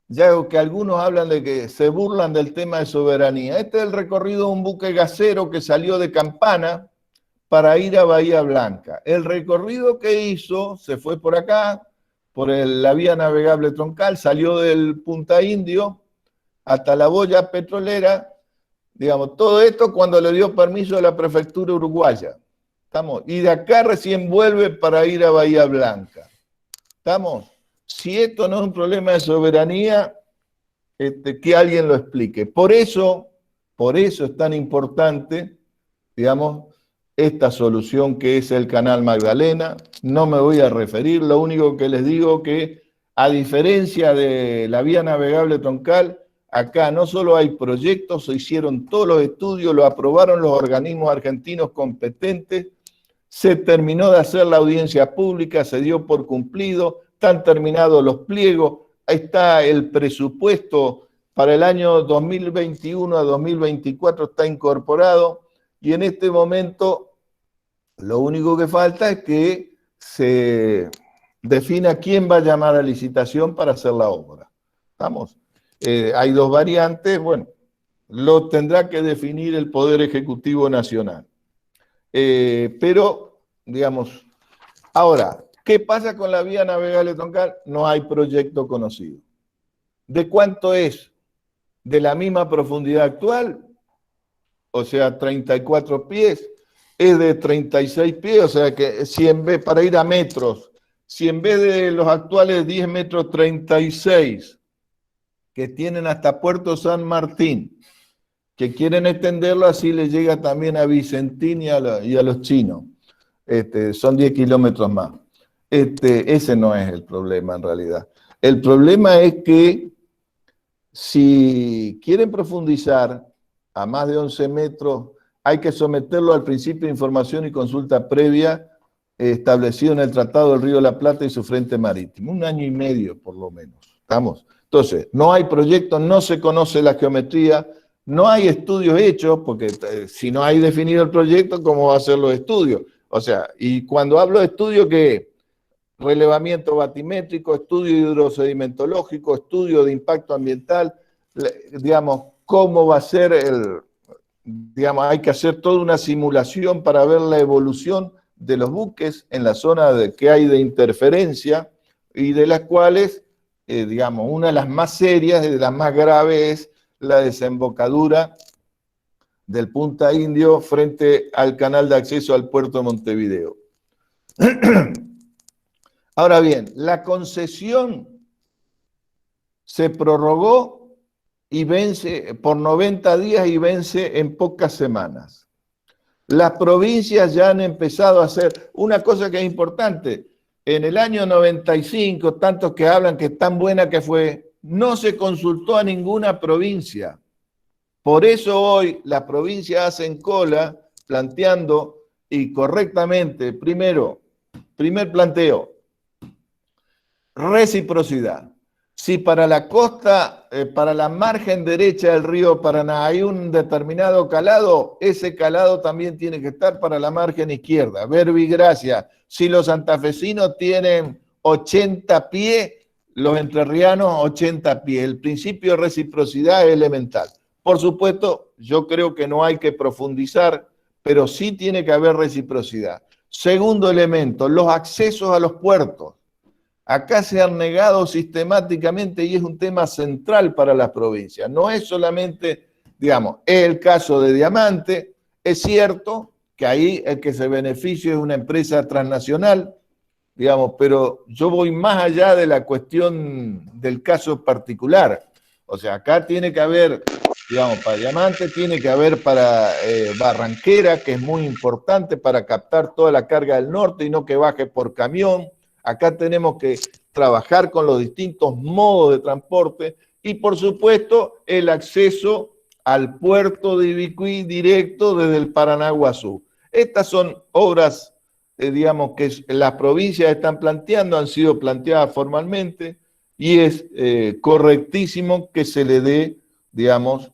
Ya que algunos hablan de que se burlan del tema de soberanía. Este es el recorrido de un buque gasero que salió de Campana para ir a Bahía Blanca. El recorrido que hizo se fue por acá, por la vía navegable troncal, salió del Punta Indio hasta la boya petrolera, todo esto cuando le dio permiso a la prefectura uruguaya. ¿Estamos? Y de acá recién vuelve para ir a Bahía Blanca. ¿Estamos? Si esto no es un problema de soberanía, que alguien lo explique. Por eso es tan importante, esta solución que es el canal Magdalena. No me voy a referir, lo único que les digo que, a diferencia de la vía navegable troncal, acá no solo hay proyectos, se hicieron todos los estudios, lo aprobaron los organismos argentinos competentes, se terminó de hacer la audiencia pública, se dio por cumplido, están terminados los pliegos, ahí está el presupuesto para el año 2021 a 2024, está incorporado, y en este momento lo único que falta es que se defina quién va a llamar a licitación para hacer la obra. ¿Estamos? hay dos variantes, bueno, lo tendrá que definir el Poder Ejecutivo Nacional. Pero, digamos, ahora, ¿qué pasa con la vía navegable troncal? No hay proyecto conocido. ¿De cuánto es? ¿De la misma profundidad actual? O sea, 34 pies. Es de 36 pies, o sea que si en vez, para ir a metros, si en vez de los actuales 10 metros 36, que tienen hasta Puerto San Martín, que quieren extenderlo, así le llega también a Vicentín y a los chinos. Son 10 kilómetros más. Ese no es el problema en realidad. El problema es que si quieren profundizar a más de 11 metros, hay que someterlo al principio de información y consulta previa establecido en el Tratado del Río de la Plata y su frente marítimo. 1 año y medio, por lo menos. ¿Estamos? Entonces, no hay proyecto, no se conoce la geometría, no hay estudios hechos, porque si no hay definido el proyecto, ¿cómo va a ser los estudios? O sea, y cuando hablo de estudio, ¿qué? Relevamiento batimétrico, estudio hidrosedimentológico, estudio de impacto ambiental, digamos, cómo va a ser digamos, hay que hacer toda una simulación para ver la evolución de los buques en la zona que hay de interferencia y de las cuales, digamos, una de las más serias y de las más graves es la desembocadura del Punta Indio frente al canal de acceso al puerto de Montevideo. Ahora bien, la concesión se prorrogó y vence por 90 días y vence en pocas semanas. Las provincias ya han empezado a hacer una cosa que es importante. En el año 95, tantos que hablan que tan buena que fue, no se consultó a ninguna provincia. Por eso hoy las provincias hacen cola planteando, y correctamente, primer planteo, reciprocidad. Si para la costa, para la margen derecha del río Paraná hay un determinado calado, ese calado también tiene que estar para la margen izquierda. Verbigracia, si los santafesinos tienen 80 pies, los entrerrianos 80 pies. El principio de reciprocidad es elemental. Por supuesto, yo creo que no hay que profundizar, pero sí tiene que haber reciprocidad. Segundo elemento, los accesos a los puertos. Acá se han negado sistemáticamente y es un tema central para las provincias. No es solamente, digamos, es el caso de Diamante. Es cierto que ahí el que se beneficia es una empresa transnacional, digamos, pero yo voy más allá de la cuestión del caso particular. O sea, acá tiene que haber, digamos, para Diamante tiene que haber para Barranquera, que es muy importante para captar toda la carga del norte y no que baje por camión. Acá tenemos que trabajar con los distintos modos de transporte y, por supuesto, el acceso al puerto de Ibicuí directo desde el Paranaguazú. Estas son obras, digamos, que las provincias están planteando, han sido planteadas formalmente y es correctísimo que se le dé, digamos,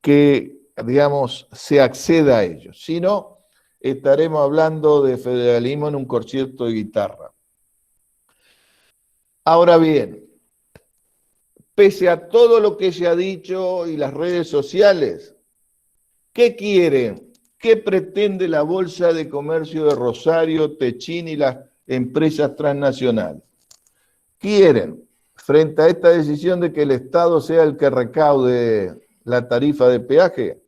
que, digamos, se acceda a ellos. Si no, estaremos hablando de federalismo en un concierto de guitarra. Ahora bien, pese a todo lo que se ha dicho y las redes sociales, ¿qué quieren? ¿Qué pretende la Bolsa de Comercio de Rosario, Techín y las empresas transnacionales? Quieren, frente a esta decisión de que el Estado sea el que recaude la tarifa de peaje,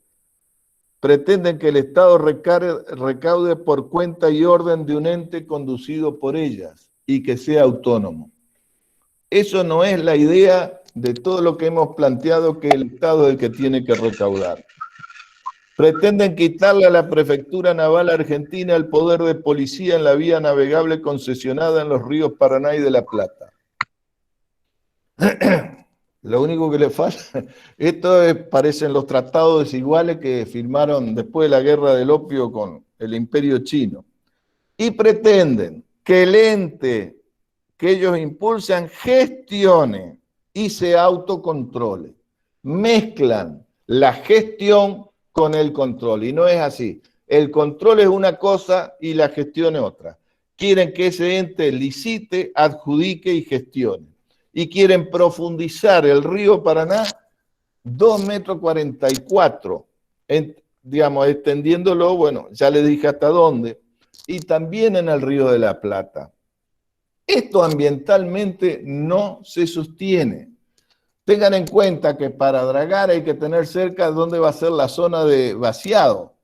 pretenden que el Estado recaude por cuenta y orden de un ente conducido por ellas y que sea autónomo. Eso no es la idea de todo lo que hemos planteado, que el Estado es el que tiene que recaudar. Pretenden quitarle a la Prefectura Naval Argentina el poder de policía en la vía navegable concesionada en los ríos Paraná y de la Plata. Lo único que le falta, parecen los tratados desiguales que firmaron después de la guerra del opio con el Imperio Chino. Y pretenden que el ente que ellos impulsan gestione y se autocontrole. Mezclan la gestión con el control y no es así. El control es una cosa y la gestión es otra. Quieren que ese ente licite, adjudique y gestione. y quieren profundizar el río Paraná 2,44 metros, digamos, extendiéndolo, bueno, ya les dije hasta dónde, y también en el Río de la Plata. Esto ambientalmente no se sostiene. Tengan en cuenta que para dragar hay que tener cerca dónde va a ser la zona de vaciado.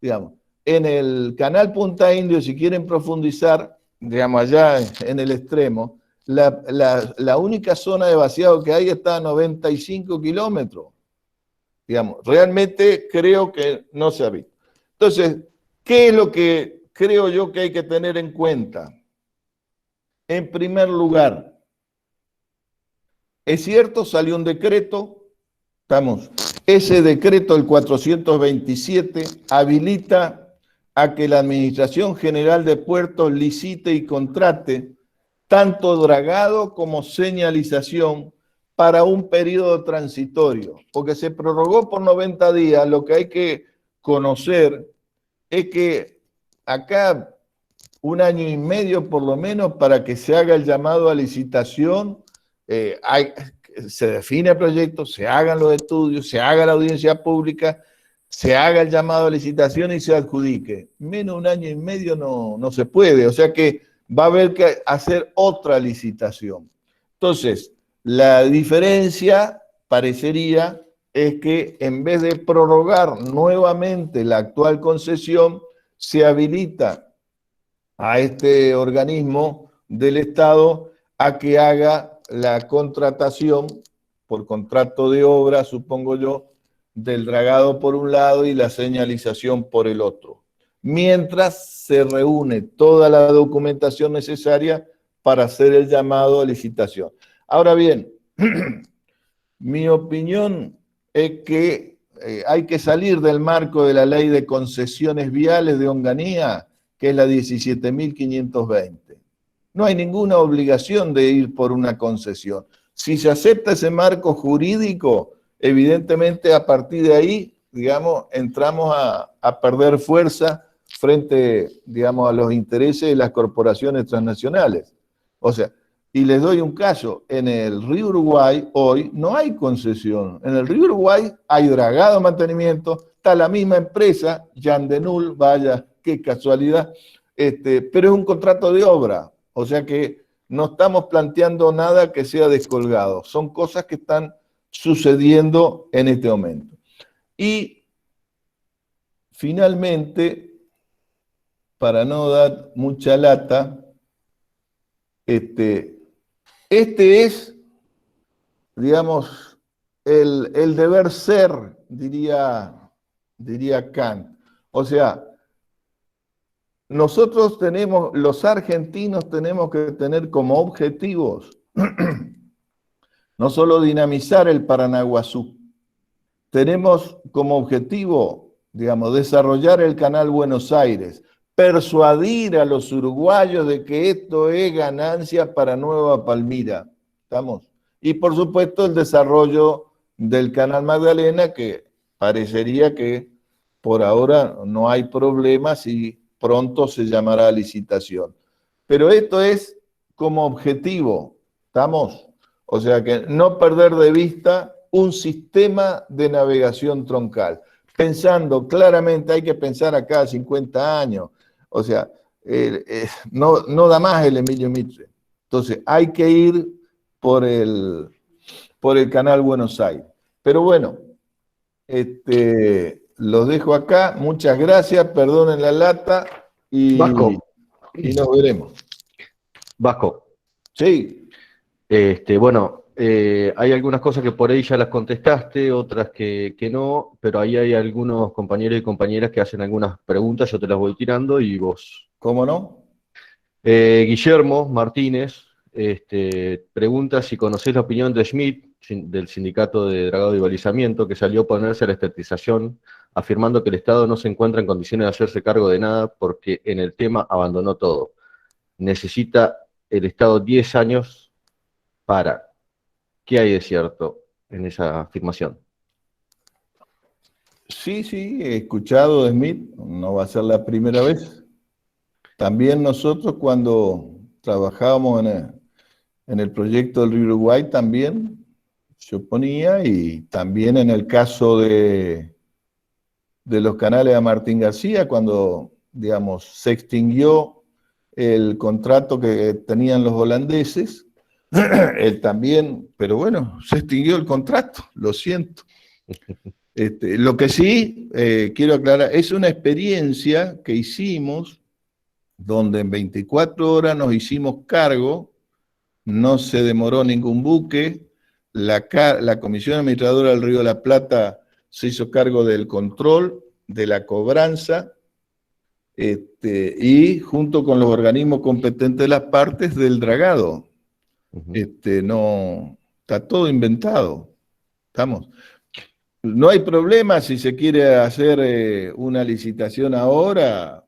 Digamos, en el canal Punta Indio, si quieren profundizar, digamos, allá en el extremo, la única zona de vaciado que hay está a 95 kilómetros. Digamos, realmente creo que no se ha visto. Entonces, ¿qué es lo que creo yo que hay que tener en cuenta? En primer lugar, es cierto, salió un decreto, ese decreto, el 427, habilita a que la Administración General de Puertos licite y contrate tanto dragado como señalización para un periodo transitorio, porque se prorrogó por 90 días. Lo que hay que conocer es que acá 1 año y medio por lo menos para que se haga el llamado a licitación, se define el proyecto, se hagan los estudios, se haga la audiencia pública, se haga el llamado a licitación y se adjudique. Menos 1 año y medio no se puede, o sea que va a haber que hacer otra licitación. Entonces, la diferencia parecería es que en vez de prorrogar nuevamente la actual concesión, se habilita a este organismo del Estado a que haga la contratación por contrato de obra, supongo yo, del dragado por un lado y la señalización por el otro, mientras se reúne toda la documentación necesaria para hacer el llamado a licitación. Ahora bien, mi opinión es que hay que salir del marco de la ley de concesiones viales de Onganía, que es la 17.520. No hay ninguna obligación de ir por una concesión. Si se acepta ese marco jurídico, evidentemente a partir de ahí, digamos, entramos a perder fuerza frente, digamos, a los intereses de las corporaciones transnacionales. O sea, y les doy un caso, en el río Uruguay hoy no hay concesión. En el río Uruguay hay dragado, mantenimiento, está la misma empresa, Yandenul, vaya, qué casualidad, pero es un contrato de obra, o sea que no estamos planteando nada que sea descolgado, son cosas que están sucediendo en este momento. Y finalmente, para no dar mucha lata, este es, digamos, el deber ser, diría Kant. O sea, nosotros los argentinos tenemos que tener como objetivos no solo dinamizar el Paranaguazú, tenemos como objetivo, digamos, desarrollar el Canal Buenos Aires, persuadir a los uruguayos de que esto es ganancia para Nueva Palmira, ¿estamos? Y por supuesto el desarrollo del Canal Magdalena, que parecería que por ahora no hay problemas y pronto se llamará a licitación. Pero esto es como objetivo, ¿estamos? O sea que no perder de vista un sistema de navegación troncal. Pensando claramente, hay que pensar a cada 50 años. O sea, no da más el Emilio Mitre. Entonces, hay que ir por el Canal Buenos Aires. Pero bueno, los dejo acá. Muchas gracias, perdonen la lata y nos veremos. Vasco. Sí. Bueno, hay algunas cosas que por ahí ya las contestaste, otras que no, pero ahí hay algunos compañeros y compañeras que hacen algunas preguntas, yo te las voy tirando y vos. ¿Cómo no? Guillermo Martínez pregunta si conocés la opinión de Schmidt, del Sindicato de Dragado y Balizamiento, que salió a oponerse a la estatización, afirmando que el Estado no se encuentra en condiciones de hacerse cargo de nada porque en el tema abandonó todo. Necesita el Estado 10 años para. ¿Qué hay de cierto en esa afirmación? Sí, he escuchado de Smith, no va a ser la primera vez. También nosotros cuando trabajábamos En el proyecto del Río Uruguay también se oponía, y también en el caso de los canales de Martín García, cuando, digamos, se extinguió el contrato que tenían los holandeses, él también, pero bueno, se extinguió el contrato, lo siento. Lo que sí quiero aclarar, es una experiencia que hicimos, donde en 24 horas nos hicimos cargo, no se demoró ningún buque, la Comisión Administradora del Río de la Plata se hizo cargo del control, de la cobranza, y junto con los organismos competentes de las partes, del dragado. No, está todo inventado. Estamos. No hay problema si se quiere hacer una licitación ahora,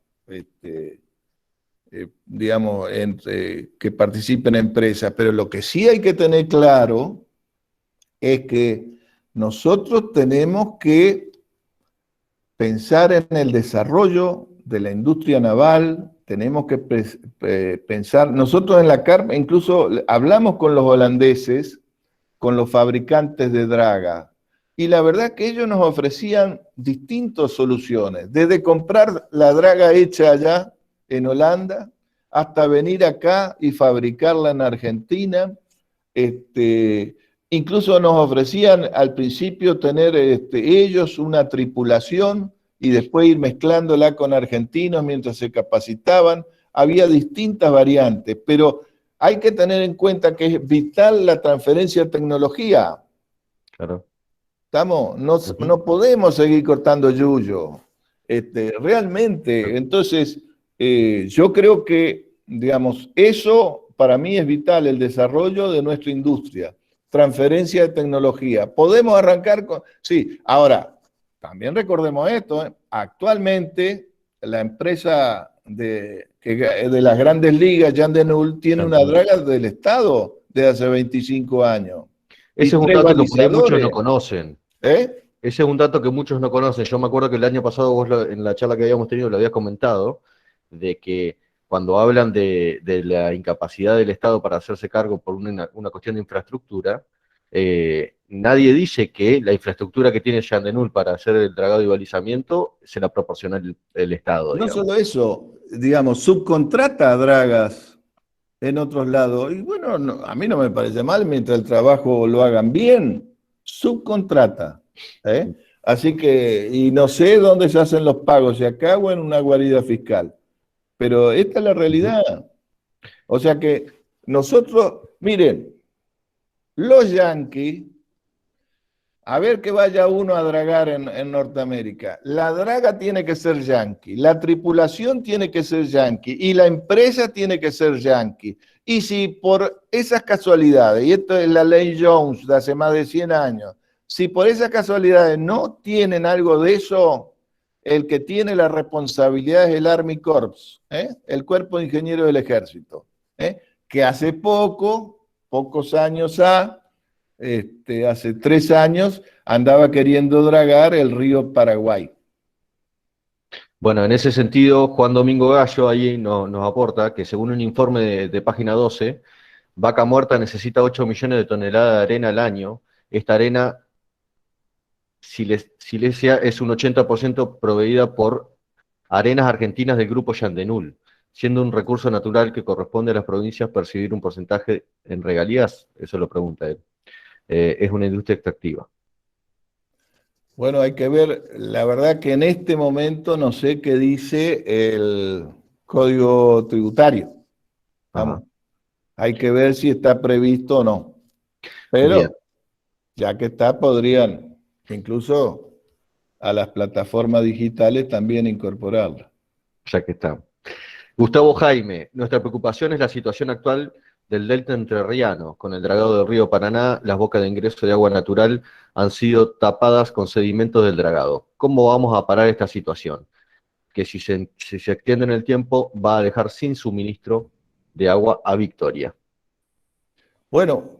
digamos, que participen empresas, pero lo que sí hay que tener claro es que nosotros tenemos que pensar en el desarrollo de la industria naval, tenemos que pensar, nosotros en la CARP incluso hablamos con los holandeses, con los fabricantes de draga, y la verdad que ellos nos ofrecían distintas soluciones, desde comprar la draga hecha allá en Holanda, hasta venir acá y fabricarla en Argentina. Incluso nos ofrecían al principio tener ellos una tripulación y después ir mezclándola con argentinos mientras se capacitaban. Había distintas variantes, pero hay que tener en cuenta que es vital la transferencia de tecnología. Claro. No podemos seguir cortando yuyo. Realmente, entonces, yo creo que, digamos, eso para mí es vital, el desarrollo de nuestra industria, transferencia de tecnología. Podemos arrancar con... Sí, ahora, también recordemos esto, actualmente la empresa de las grandes ligas, Jan de Null, tiene una draga del Estado de hace 25 años. Ese es un dato que por ahí muchos no conocen. Ese es un dato que muchos no conocen. Yo me acuerdo que el año pasado vos en la charla que habíamos tenido lo habías comentado, de que cuando hablan de la incapacidad del Estado para hacerse cargo por una cuestión de infraestructura, nadie dice que la infraestructura que tiene Jan de Null para hacer el dragado y balizamiento se la proporciona el Estado. No solo eso, digamos, subcontrata a dragas en otros lados. Y bueno, a mí no me parece mal mientras el trabajo lo hagan bien. Subcontrata. Así que, y no sé dónde se hacen los pagos, si acá o en una guarida fiscal. Pero esta es la realidad. O sea que nosotros, miren, los yanquis, a ver que vaya uno a dragar en Norteamérica. La draga tiene que ser yanqui, la tripulación tiene que ser yanqui y la empresa tiene que ser yanqui. Y si por esas casualidades, y esto es la ley Jones de hace más de 100 años, si por esas casualidades no tienen algo de eso, el que tiene la responsabilidad es el Army Corps, el Cuerpo de Ingenieros del Ejército, que hace pocos años hace 3 años, andaba queriendo dragar el río Paraguay. Bueno, en ese sentido, Juan Domingo Gallo ahí nos aporta que según un informe de página 12, Vaca Muerta necesita 8 millones de toneladas de arena al año. Esta arena silícea es un 80% proveída por arenas argentinas del grupo Jan de Null, siendo un recurso natural que corresponde a las provincias percibir un porcentaje en regalías. Eso lo pregunta él. Es una industria extractiva. Bueno, hay que ver, la verdad que en este momento no sé qué dice el Código Tributario. Vamos, hay que ver si está previsto o no. Pero bien, ya que está, podrían incluso a las plataformas digitales también incorporarla. Ya que está. Gustavo Jaime, nuestra preocupación es la situación actual del delta entrerriano. Con el dragado del río Paraná, las bocas de ingreso de agua natural han sido tapadas con sedimentos del dragado. ¿Cómo vamos a parar esta situación? Que si se extiende en el tiempo, va a dejar sin suministro de agua a Victoria. Bueno,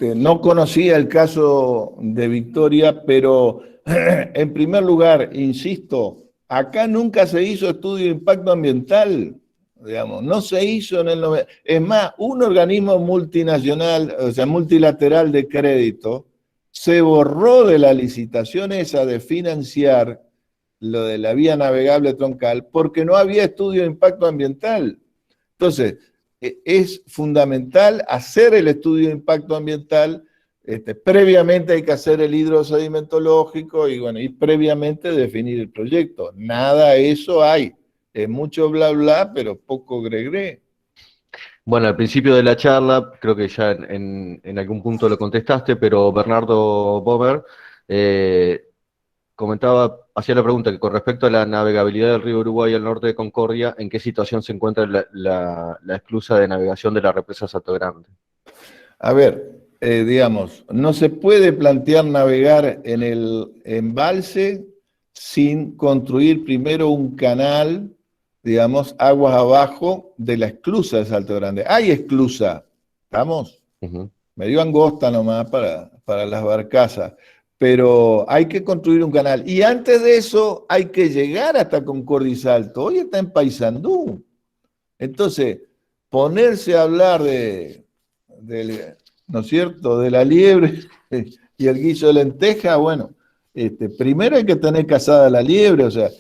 no conocía el caso de Victoria, pero en primer lugar, insisto, acá nunca se hizo estudio de impacto ambiental. digamos, no se hizo en el 90. Es más, un organismo multinacional, o sea, multilateral de crédito, se borró de la licitación esa de financiar lo de la vía navegable troncal porque no había estudio de impacto ambiental. Entonces, es fundamental hacer el estudio de impacto ambiental. Previamente hay que hacer el hidrosedimentológico y, bueno, y previamente definir el proyecto. Nada de eso hay. Es mucho bla bla, pero poco gregre. Bueno, al principio de la charla, creo que ya en algún punto lo contestaste, pero Bernardo Bober hacía la pregunta que con respecto a la navegabilidad del río Uruguay al norte de Concordia, ¿en qué situación se encuentra la esclusa de navegación de la represa Salto Grande? A ver, digamos, no se puede plantear navegar en el embalse sin construir primero un canal, digamos, aguas abajo de la esclusa de Salto Grande. Hay esclusa, ¿estamos? Medio angosta nomás para las barcazas, pero hay que construir un canal. Y antes de eso hay que llegar hasta Concordia y Salto. Hoy está en Paysandú. Entonces, ponerse a hablar ¿no es cierto?, de la liebre y el guiso de lenteja, bueno, primero hay que tener cazada la liebre, o sea,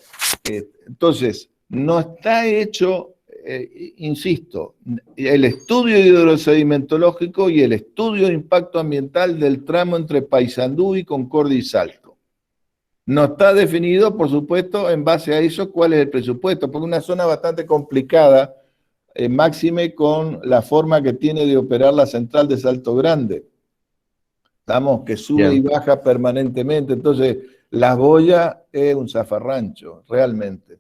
entonces, no está hecho, insisto, el estudio hidrosedimentológico y el estudio de impacto ambiental del tramo entre Paysandú y Concordia y Salto. No está definido, por supuesto, en base a eso, cuál es el presupuesto, porque es una zona bastante complicada, máxime con la forma que tiene de operar la central de Salto Grande. Estamos que sube y baja permanentemente, entonces las boyas es un zafarrancho, realmente.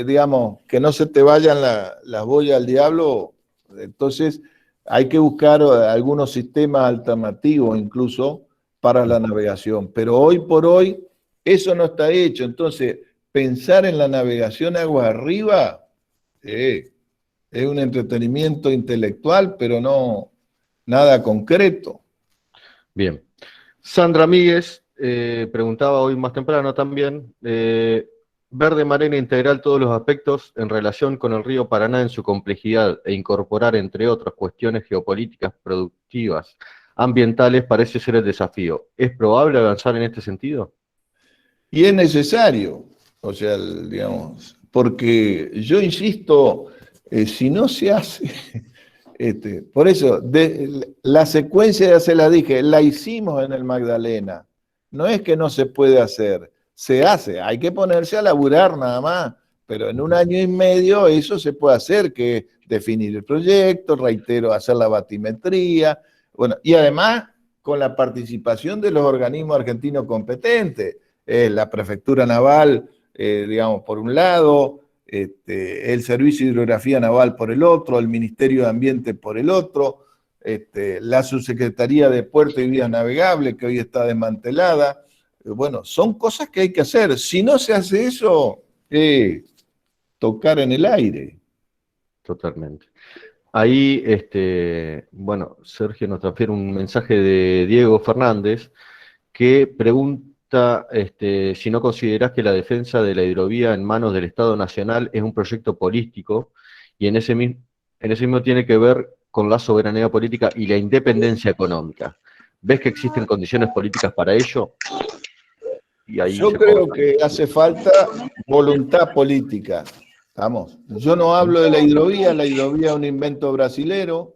Digamos, que no se te vayan las boyas al diablo, entonces hay que buscar algunos sistemas alternativos incluso para la navegación, pero hoy por hoy eso no está hecho, entonces pensar en la navegación aguas arriba es un entretenimiento intelectual, pero no nada concreto. Bien. Sandra Míguez preguntaba hoy más temprano también, ver de manera integral todos los aspectos en relación con el río Paraná en su complejidad e incorporar, entre otras, cuestiones geopolíticas, productivas, ambientales, parece ser el desafío. ¿Es probable avanzar en este sentido? Y es necesario, o sea, digamos, porque yo insisto, si no se hace, por eso, la secuencia ya se la dije, la hicimos en el Magdalena. No es que no se puede hacer, se hace, hay que ponerse a laburar nada más, pero en un año y medio eso se puede hacer, que es definir el proyecto, reitero, hacer la batimetría, bueno, y además con la participación de los organismos argentinos competentes, la Prefectura Naval, digamos, por un lado, el Servicio de Hidrografía Naval por el otro, el Ministerio de Ambiente por el otro, la Subsecretaría de Puerto y Vías Navegables, que hoy está desmantelada. Bueno, son cosas que hay que hacer. Si no se hace eso, tocar en el aire. Totalmente. Ahí, bueno, Sergio nos transfiere un mensaje de Diego Fernández que pregunta si no considerás que la defensa de la hidrovía en manos del Estado Nacional es un proyecto político y en ese mismo tiene que ver con la soberanía política y la independencia económica. ¿Ves que existen condiciones políticas para ello? Y ahí yo creo que hace falta voluntad política. Vamos, yo no hablo de la hidrovía es un invento brasilero,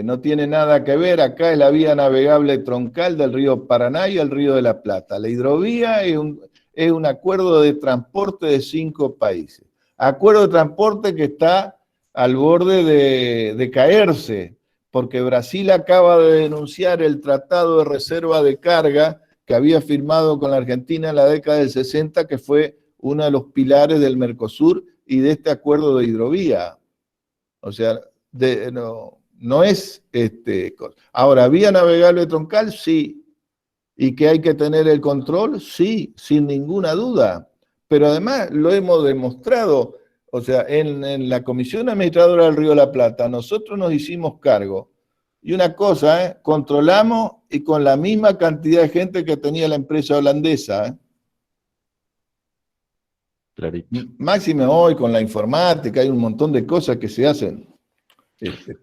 no tiene nada que ver, acá es la vía navegable troncal del río Paraná y el río de la Plata. La hidrovía es un acuerdo de transporte de 5 países. Acuerdo de transporte que está al borde de caerse, porque Brasil acaba de denunciar el Tratado de Reserva de Carga que había firmado con la Argentina en la década del 60, que fue uno de los pilares del Mercosur y de este acuerdo de hidrovía. O sea, no es ahora, vía navegable troncal, sí. ¿Y que hay que tener el control? Sí, sin ninguna duda. Pero además lo hemos demostrado. O sea, en la Comisión Administradora del Río de la Plata, nosotros nos hicimos cargo. Y una cosa, controlamos y con la misma cantidad de gente que tenía la empresa holandesa. Clarito. Máxime hoy con la informática, hay un montón de cosas que se hacen.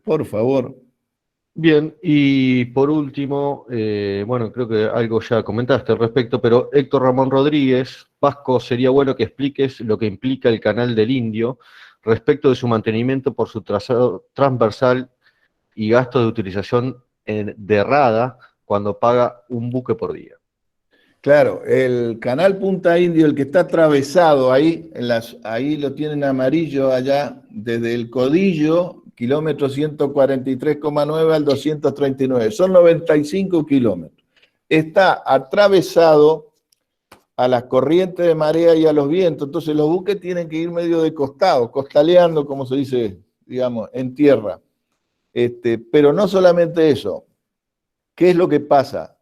Por favor. Bien, y por último, bueno, creo que algo ya comentaste al respecto, pero Héctor Ramón Rodríguez, Vasco, sería bueno que expliques lo que implica el Canal del Indio respecto de su mantenimiento por su trazado transversal y gasto de utilización de rada cuando paga un buque por día. Claro, el canal Punta Indio, el que está atravesado ahí, ahí lo tienen amarillo allá, desde el Codillo, kilómetro 143,9 al 239, son 95 kilómetros. Está atravesado a las corrientes de marea y a los vientos, entonces los buques tienen que ir medio de costado, costaleando, como se dice, digamos, en tierra. Pero no solamente eso, ¿qué es lo que pasa?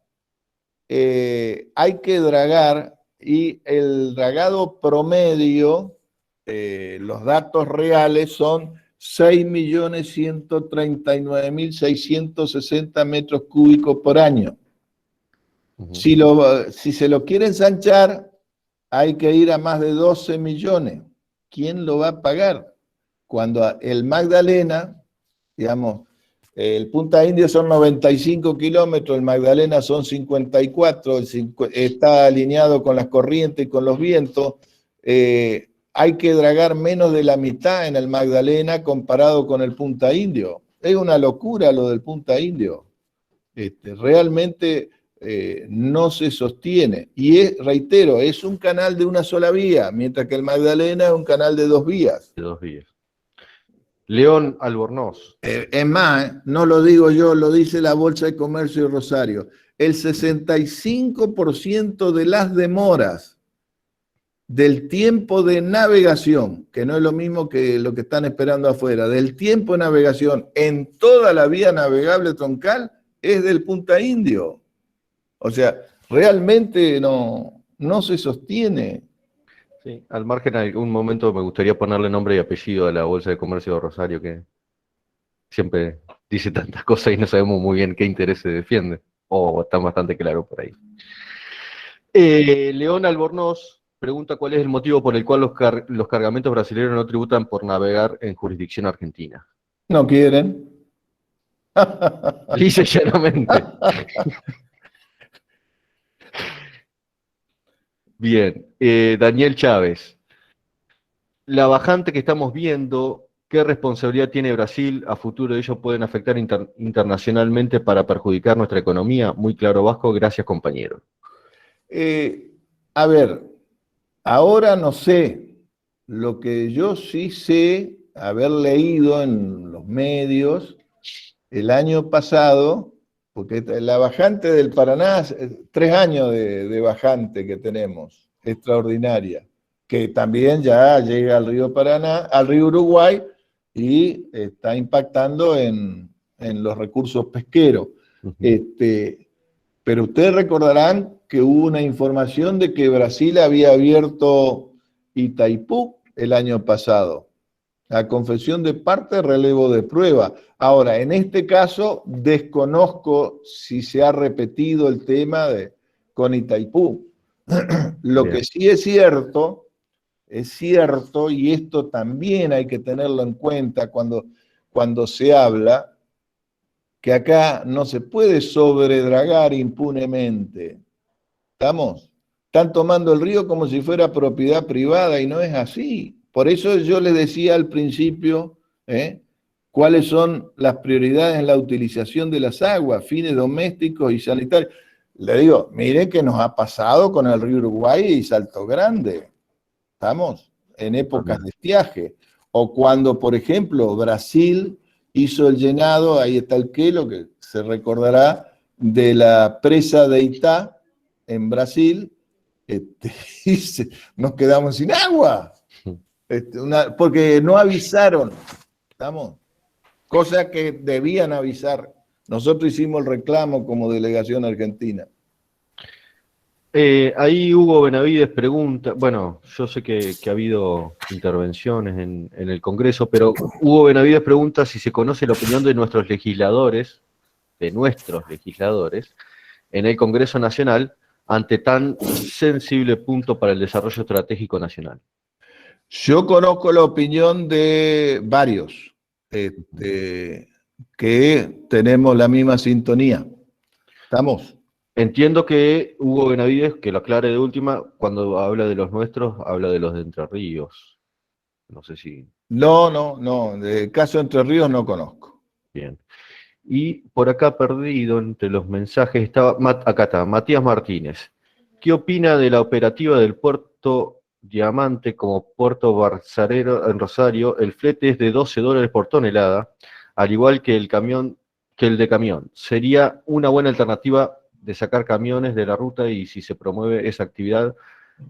Hay que dragar y el dragado promedio, los datos reales son 6.139.660 metros cúbicos por año. Si se lo quiere ensanchar, hay que ir a más de 12 millones. ¿Quién lo va a pagar? Cuando el Magdalena, digamos, el Punta Indio son 95 kilómetros, el Magdalena son 54, está alineado con las corrientes y con los vientos. Hay que dragar menos de la mitad en el Magdalena comparado con el Punta Indio. Es una locura lo del Punta Indio. Realmente no se sostiene. Y reitero, es un canal de una sola vía, mientras que el Magdalena es un canal de 2 vías. De 2 vías. León Albornoz. Es más, no lo digo yo, lo dice la Bolsa de Comercio de Rosario. El 65% de las demoras del tiempo de navegación, que no es lo mismo que lo que están esperando afuera, del tiempo de navegación en toda la vía navegable troncal es del Punta Indio. O sea, realmente no se sostiene. Sí, al margen, en algún momento me gustaría ponerle nombre y apellido a la Bolsa de Comercio de Rosario, que siempre dice tantas cosas y no sabemos muy bien qué interés se defiende, o está bastante claro por ahí. León Albornoz pregunta cuál es el motivo por el cual los cargamentos brasileños no tributan por navegar en jurisdicción argentina. No quieren. Dice llanamente. Bien, Daniel Chávez. La bajante que estamos viendo, ¿qué responsabilidad tiene Brasil? A futuro ellos pueden afectar internacionalmente para perjudicar nuestra economía. Muy claro, Vasco. Gracias, compañero. A ver, ahora no sé. Lo que yo sí sé, haber leído en los medios el año pasado, porque la bajante del Paraná, 3 años de bajante que tenemos, extraordinaria, que también ya llega al río Paraná, al río Uruguay, y está impactando en los recursos pesqueros. Pero ustedes recordarán que hubo una información de que Brasil había abierto Itaipú el año pasado. La confesión de parte, relevo de prueba. Ahora, en este caso, desconozco si se ha repetido el tema con Itaipú. Lo Bien. que sí es cierto, y esto también hay que tenerlo en cuenta cuando se habla, que acá no se puede sobredragar impunemente. ¿Estamos? Están tomando el río como si fuera propiedad privada y no es así. Por eso yo les decía al principio, cuáles son las prioridades en la utilización de las aguas, fines domésticos y sanitarios. Le digo, mire que nos ha pasado con el río Uruguay y Salto Grande. Estamos en épocas de estiaje. O cuando, por ejemplo, Brasil hizo el llenado, ahí está el Quelo, que se recordará, de la presa de Itá en Brasil, y nos quedamos sin agua. Porque no avisaron, ¿estamos? Cosa que debían avisar. Nosotros hicimos el reclamo como delegación argentina. Ahí Hugo Benavides pregunta, bueno, yo sé que ha habido intervenciones en el Congreso, pero Hugo Benavides pregunta si se conoce la opinión de nuestros legisladores, en el Congreso Nacional, ante tan sensible punto para el desarrollo estratégico nacional. Yo conozco la opinión de varios que tenemos la misma sintonía. ¿Estamos? Entiendo que Hugo Benavides, que lo aclare de última, cuando habla de los nuestros, habla de los de Entre Ríos. No sé si... No. De caso Entre Ríos no conozco. Bien. Y por acá perdido entre los mensajes estaba, acá está, Matías Martínez. ¿Qué opina de la operativa del Puerto Diamante como puerto barzarero en Rosario? El flete es de $12 por tonelada, al igual que el de camión. Sería una buena alternativa de sacar camiones de la ruta y si se promueve esa actividad,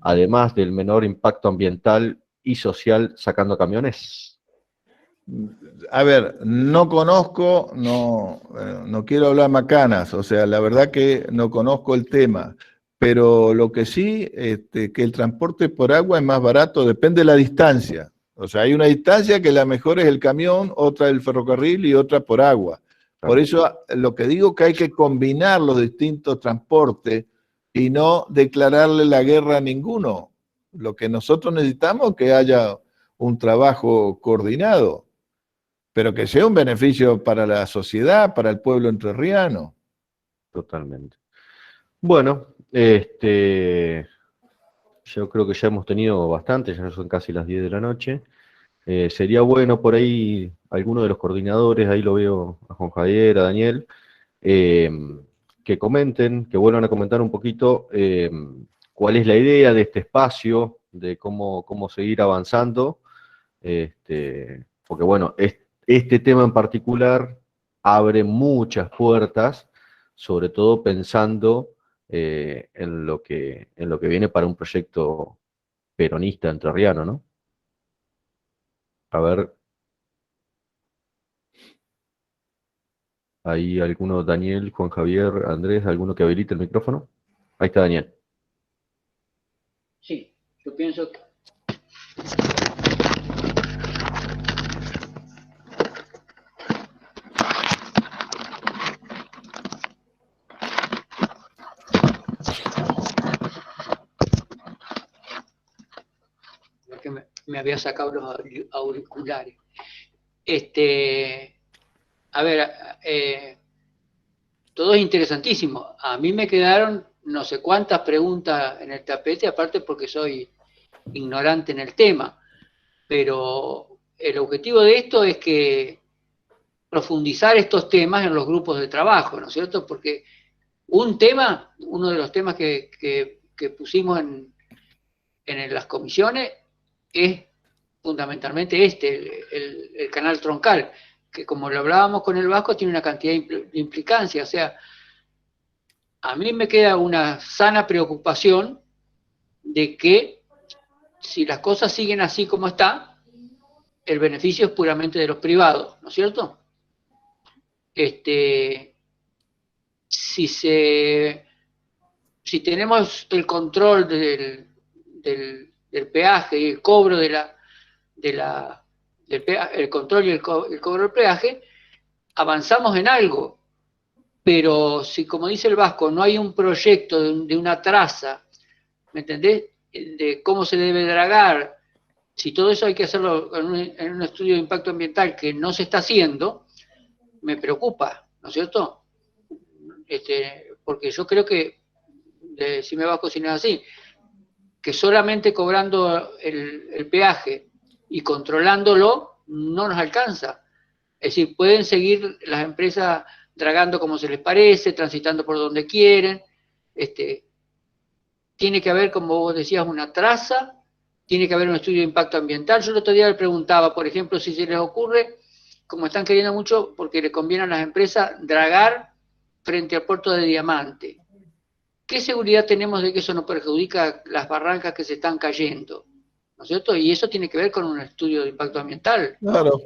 además del menor impacto ambiental y social sacando camiones. A ver, no conozco, no quiero hablar macanas, o sea, la verdad que no conozco el tema, pero lo que sí, que el transporte por agua es más barato, depende de la distancia. O sea, hay una distancia que la mejor es el camión, otra el ferrocarril y otra por agua. Por eso lo que digo que hay que combinar los distintos transportes y no declararle la guerra a ninguno. Lo que nosotros necesitamos es que haya un trabajo coordinado, pero que sea un beneficio para la sociedad, para el pueblo entrerriano. Totalmente. Bueno, yo creo que ya hemos tenido bastante, ya son casi las 10 de la noche. Sería bueno por ahí, alguno de los coordinadores, ahí lo veo a Juan Javier, a Daniel, que comenten, que vuelvan a comentar un poquito cuál es la idea de este espacio, de cómo seguir avanzando, porque bueno, este tema en particular abre muchas puertas, sobre todo pensando en lo que viene para un proyecto peronista entrerriano, ¿no? A ver, ¿hay alguno, Daniel, Juan Javier, Andrés, alguno que habilite el micrófono? Ahí está Daniel. Sí, yo pienso que... que me había sacado los auriculares. A ver, todo es interesantísimo. A mí me quedaron no sé cuántas preguntas en el tapete, aparte porque soy ignorante en el tema, pero el objetivo de esto es que profundizar estos temas en los grupos de trabajo, ¿no es cierto? Porque uno de los temas que pusimos en las comisiones es fundamentalmente el canal troncal, que como lo hablábamos con el Vasco, tiene una cantidad de implicancia. O sea, a mí me queda una sana preocupación de que si las cosas siguen así como está, el beneficio es puramente de los privados, ¿no es cierto? Si tenemos el control del peaje y el cobro el control y el cobro del peaje, avanzamos en algo. Pero si, como dice el Vasco, no hay un proyecto de una traza, ¿me entendés? De cómo se debe dragar, si todo eso hay que hacerlo en un estudio de impacto ambiental que no se está haciendo, me preocupa, ¿no es cierto? Porque yo creo que, si me Vasco, si no es así, que solamente cobrando el peaje y controlándolo no nos alcanza. Es decir, pueden seguir las empresas dragando como se les parece, transitando por donde quieren. Tiene que haber, como vos decías, una traza, tiene que haber un estudio de impacto ambiental. Yo el otro día le preguntaba, por ejemplo, si se les ocurre, como están queriendo mucho, porque le conviene a las empresas dragar frente al puerto de Diamante. ¿Qué seguridad tenemos de que eso no perjudica las barrancas que se están cayendo? ¿No es cierto? Y eso tiene que ver con un estudio de impacto ambiental. Claro.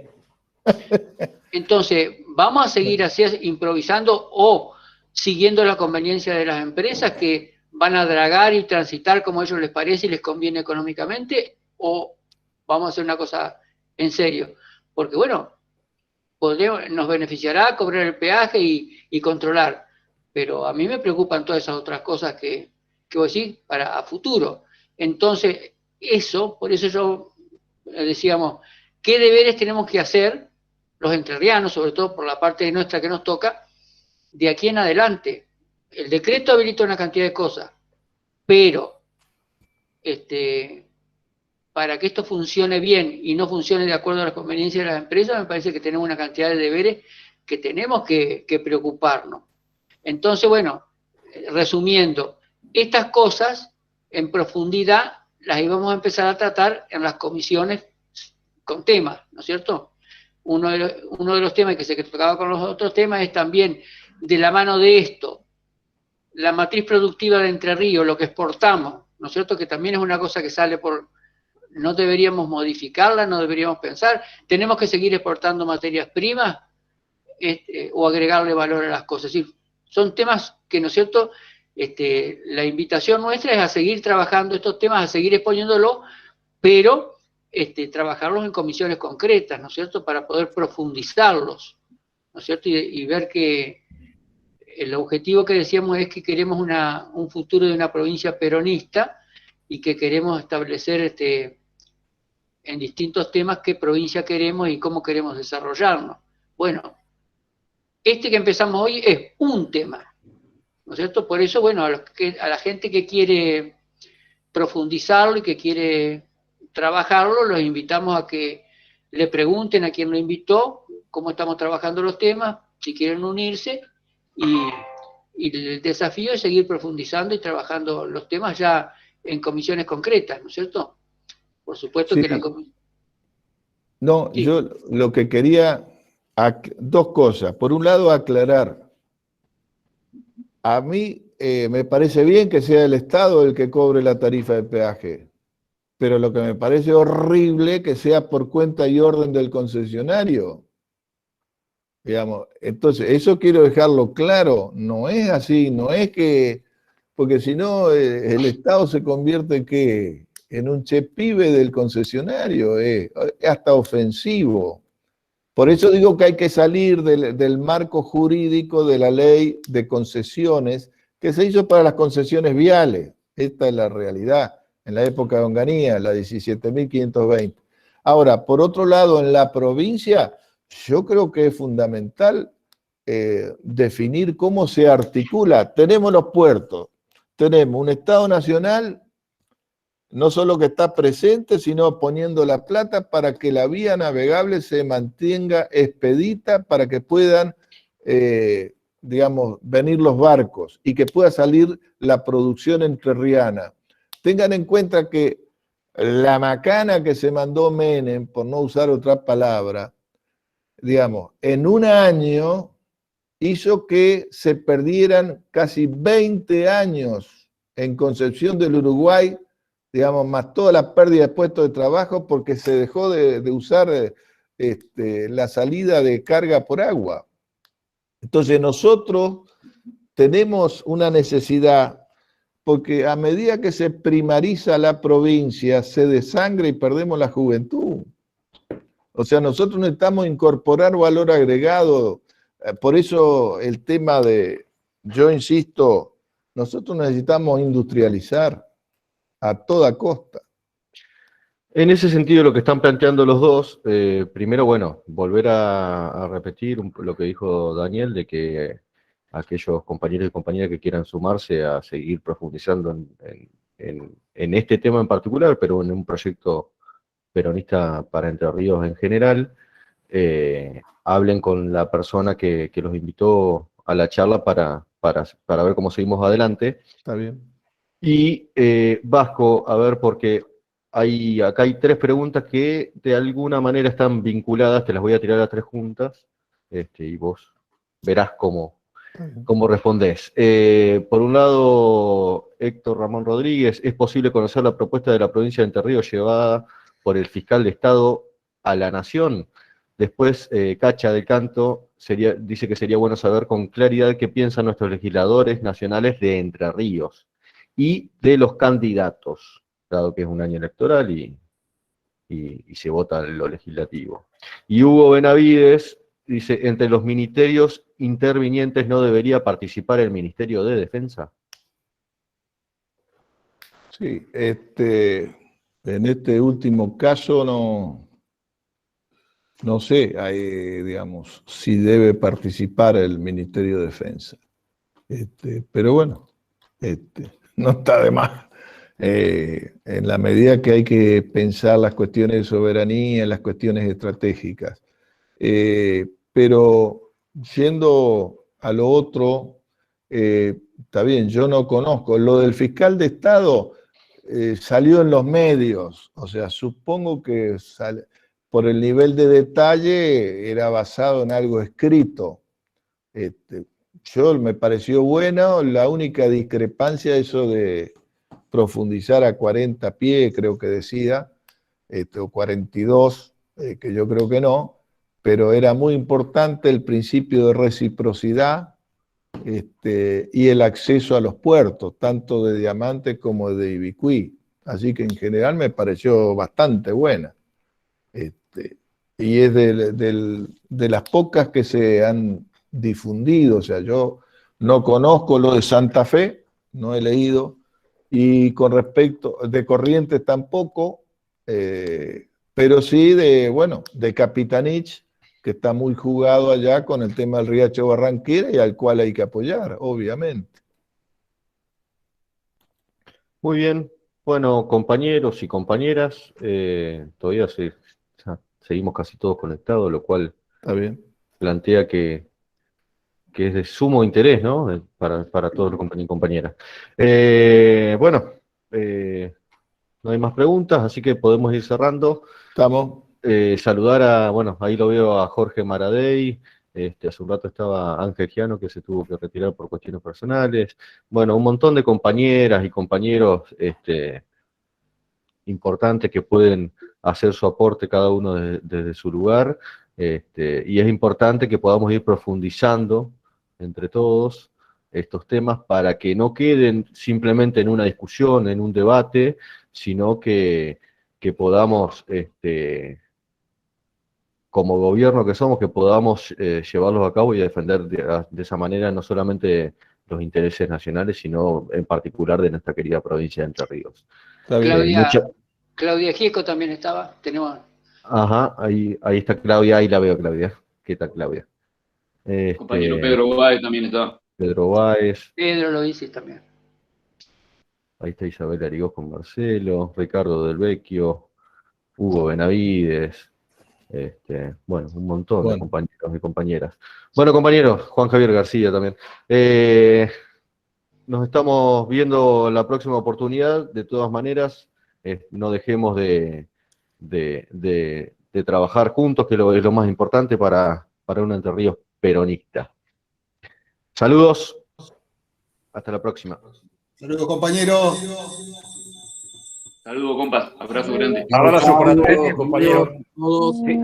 Entonces, ¿vamos a seguir así improvisando o siguiendo la conveniencia de las empresas que van a dragar y transitar como a ellos les parece y les conviene económicamente? ¿O vamos a hacer una cosa en serio? Porque bueno, nos beneficiará cobrar el peaje y controlar, pero a mí me preocupan todas esas otras cosas que vos decís para a futuro. Entonces, por eso yo decíamos, ¿qué deberes tenemos que hacer los entrerrianos, sobre todo por la parte de nuestra que nos toca, de aquí en adelante? El decreto habilita una cantidad de cosas, pero para que esto funcione bien y no funcione de acuerdo a las conveniencias de las empresas, me parece que tenemos una cantidad de deberes que tenemos que preocuparnos. Entonces, bueno, resumiendo, estas cosas en profundidad las íbamos a empezar a tratar en las comisiones con temas, ¿no es cierto? Uno de los temas que se tocaba con los otros temas es también, de la mano de esto, la matriz productiva de Entre Ríos, lo que exportamos, ¿no es cierto? Que también es una cosa que sale por... No deberíamos modificarla, no deberíamos pensar, tenemos que seguir exportando materias primas o agregarle valor a las cosas. Es decir, son temas que, ¿no es cierto?, la invitación nuestra es a seguir trabajando estos temas, a seguir exponiéndolo, pero trabajarlos en comisiones concretas, ¿no es cierto?, para poder profundizarlos, ¿no es cierto?, y ver que el objetivo que decíamos es que queremos un futuro de una provincia peronista y que queremos establecer en distintos temas qué provincia queremos y cómo queremos desarrollarnos. Bueno, que empezamos hoy es un tema, ¿no es cierto? Por eso, bueno, a la gente que quiere profundizarlo y que quiere trabajarlo, los invitamos a que le pregunten a quien lo invitó cómo estamos trabajando los temas, si quieren unirse, y el desafío es seguir profundizando y trabajando los temas ya en comisiones concretas, ¿no es cierto? Por supuesto Sí. que la No, sí. yo lo que quería, dos cosas. Por un lado, aclarar. A mí me parece bien que sea el Estado el que cobre la tarifa de peaje, pero lo que me parece horrible que sea por cuenta y orden del concesionario. Digamos, entonces, eso quiero dejarlo claro, no es así, no es que, porque si no, el Estado se convierte ¿qué? En un chepibe del concesionario, es hasta ofensivo. Por eso digo que hay que salir del marco jurídico de la ley de concesiones que se hizo para las concesiones viales. Esta es la realidad, en la época de Onganía, la 17.520. Ahora, por otro lado, en la provincia, yo creo que es fundamental definir cómo se articula. Tenemos los puertos, tenemos un Estado nacional, no solo que está presente, sino poniendo la plata para que la vía navegable se mantenga expedita para que puedan, digamos, venir los barcos y que pueda salir la producción entrerriana. Tengan en cuenta que la macana que se mandó Menem, por no usar otra palabra, digamos, en un año hizo que se perdieran casi 20 años en Concepción del Uruguay, digamos, más toda la pérdida de puestos de trabajo porque se dejó de usar la salida de carga por agua. Entonces nosotros tenemos una necesidad, porque a medida que se primariza la provincia, se desangra y perdemos la juventud. O sea, nosotros necesitamos incorporar valor agregado. Por eso el tema yo insisto, nosotros necesitamos industrializar a toda costa. En ese sentido, lo que están planteando los dos, primero, bueno, volver a repetir lo que dijo Daniel, de que aquellos compañeros y compañeras que quieran sumarse a seguir profundizando en este tema en particular, pero en un proyecto peronista para Entre Ríos en general, hablen con la persona que los invitó a la charla para ver cómo seguimos adelante. Está bien. Y Vasco, a ver, porque acá hay tres preguntas que de alguna manera están vinculadas, te las voy a tirar a tres juntas, y vos verás cómo respondés. Por un lado, Héctor Ramón Rodríguez, ¿es posible conocer la propuesta de la provincia de Entre Ríos llevada por el fiscal de Estado a la Nación? Después, Cacha del Canto dice que sería bueno saber con claridad qué piensan nuestros legisladores nacionales de Entre Ríos y de los candidatos, dado que es un año electoral y se vota en lo legislativo. Y Hugo Benavides dice, entre los ministerios intervinientes no debería participar el Ministerio de Defensa. Sí, En este último caso no sé, digamos, si debe participar el Ministerio de Defensa. Pero bueno, no está de más. En la medida que hay que pensar las cuestiones de soberanía, las cuestiones estratégicas. Pero yendo a lo otro, está bien, yo no conozco. Lo del fiscal de Estado salió en los medios, o sea, supongo que por el nivel de detalle era basado en algo escrito. Yo me pareció bueno, la única discrepancia, eso de profundizar a 40 pies, creo que decía, o 42, que yo creo que no, pero era muy importante el principio de reciprocidad y el acceso a los puertos, tanto de Diamante como de Ibicuí. Así que en general me pareció bastante buena. Y es de las pocas que se han difundido, o sea, yo no conozco lo de Santa Fe, no he leído, y con respecto de Corrientes tampoco, pero sí de Capitanich, que está muy jugado allá con el tema del Riacho Barranquera y al cual hay que apoyar, obviamente. Muy bien. Bueno, compañeros y compañeras, todavía seguimos casi todos conectados, lo cual Está bien. plantea que es de sumo interés, ¿no? Para todos los compañeros y compañeras. Bueno, no hay más preguntas, así que podemos ir cerrando. Estamos. Saludar bueno, ahí lo veo a Jorge Maradei. Hace un rato estaba Ángel Giano, que se tuvo que retirar por cuestiones personales. Bueno, un montón de compañeras y compañeros importantes que pueden hacer su aporte cada uno desde su lugar. Y es importante que podamos ir profundizando entre todos estos temas para que no queden simplemente en una discusión, en un debate, sino que podamos, como gobierno que somos, que podamos llevarlos a cabo y defender de esa manera no solamente los intereses nacionales, sino en particular de nuestra querida provincia de Entre Ríos. Claudia Gieco también estaba. Tenemos. Ajá, ahí está Claudia, ahí la veo, Claudia. ¿Qué tal, Claudia? Compañero Pedro Báez también está. Pedro Báez. Pedro lo dice también. Ahí está Isabel Arigós con Marcelo, Ricardo Del Vecchio, Hugo Benavides. Bueno, un montón de compañeros y compañeras. Bueno, compañeros, Juan Javier García también. Nos estamos viendo la próxima oportunidad. De todas maneras, no dejemos de trabajar juntos, que es lo más importante para un Entre Ríos peronista. Saludos. Hasta la próxima. Saludos, compañeros. Saludos, compas. Abrazo grande. Abrazo para todos, compañeros.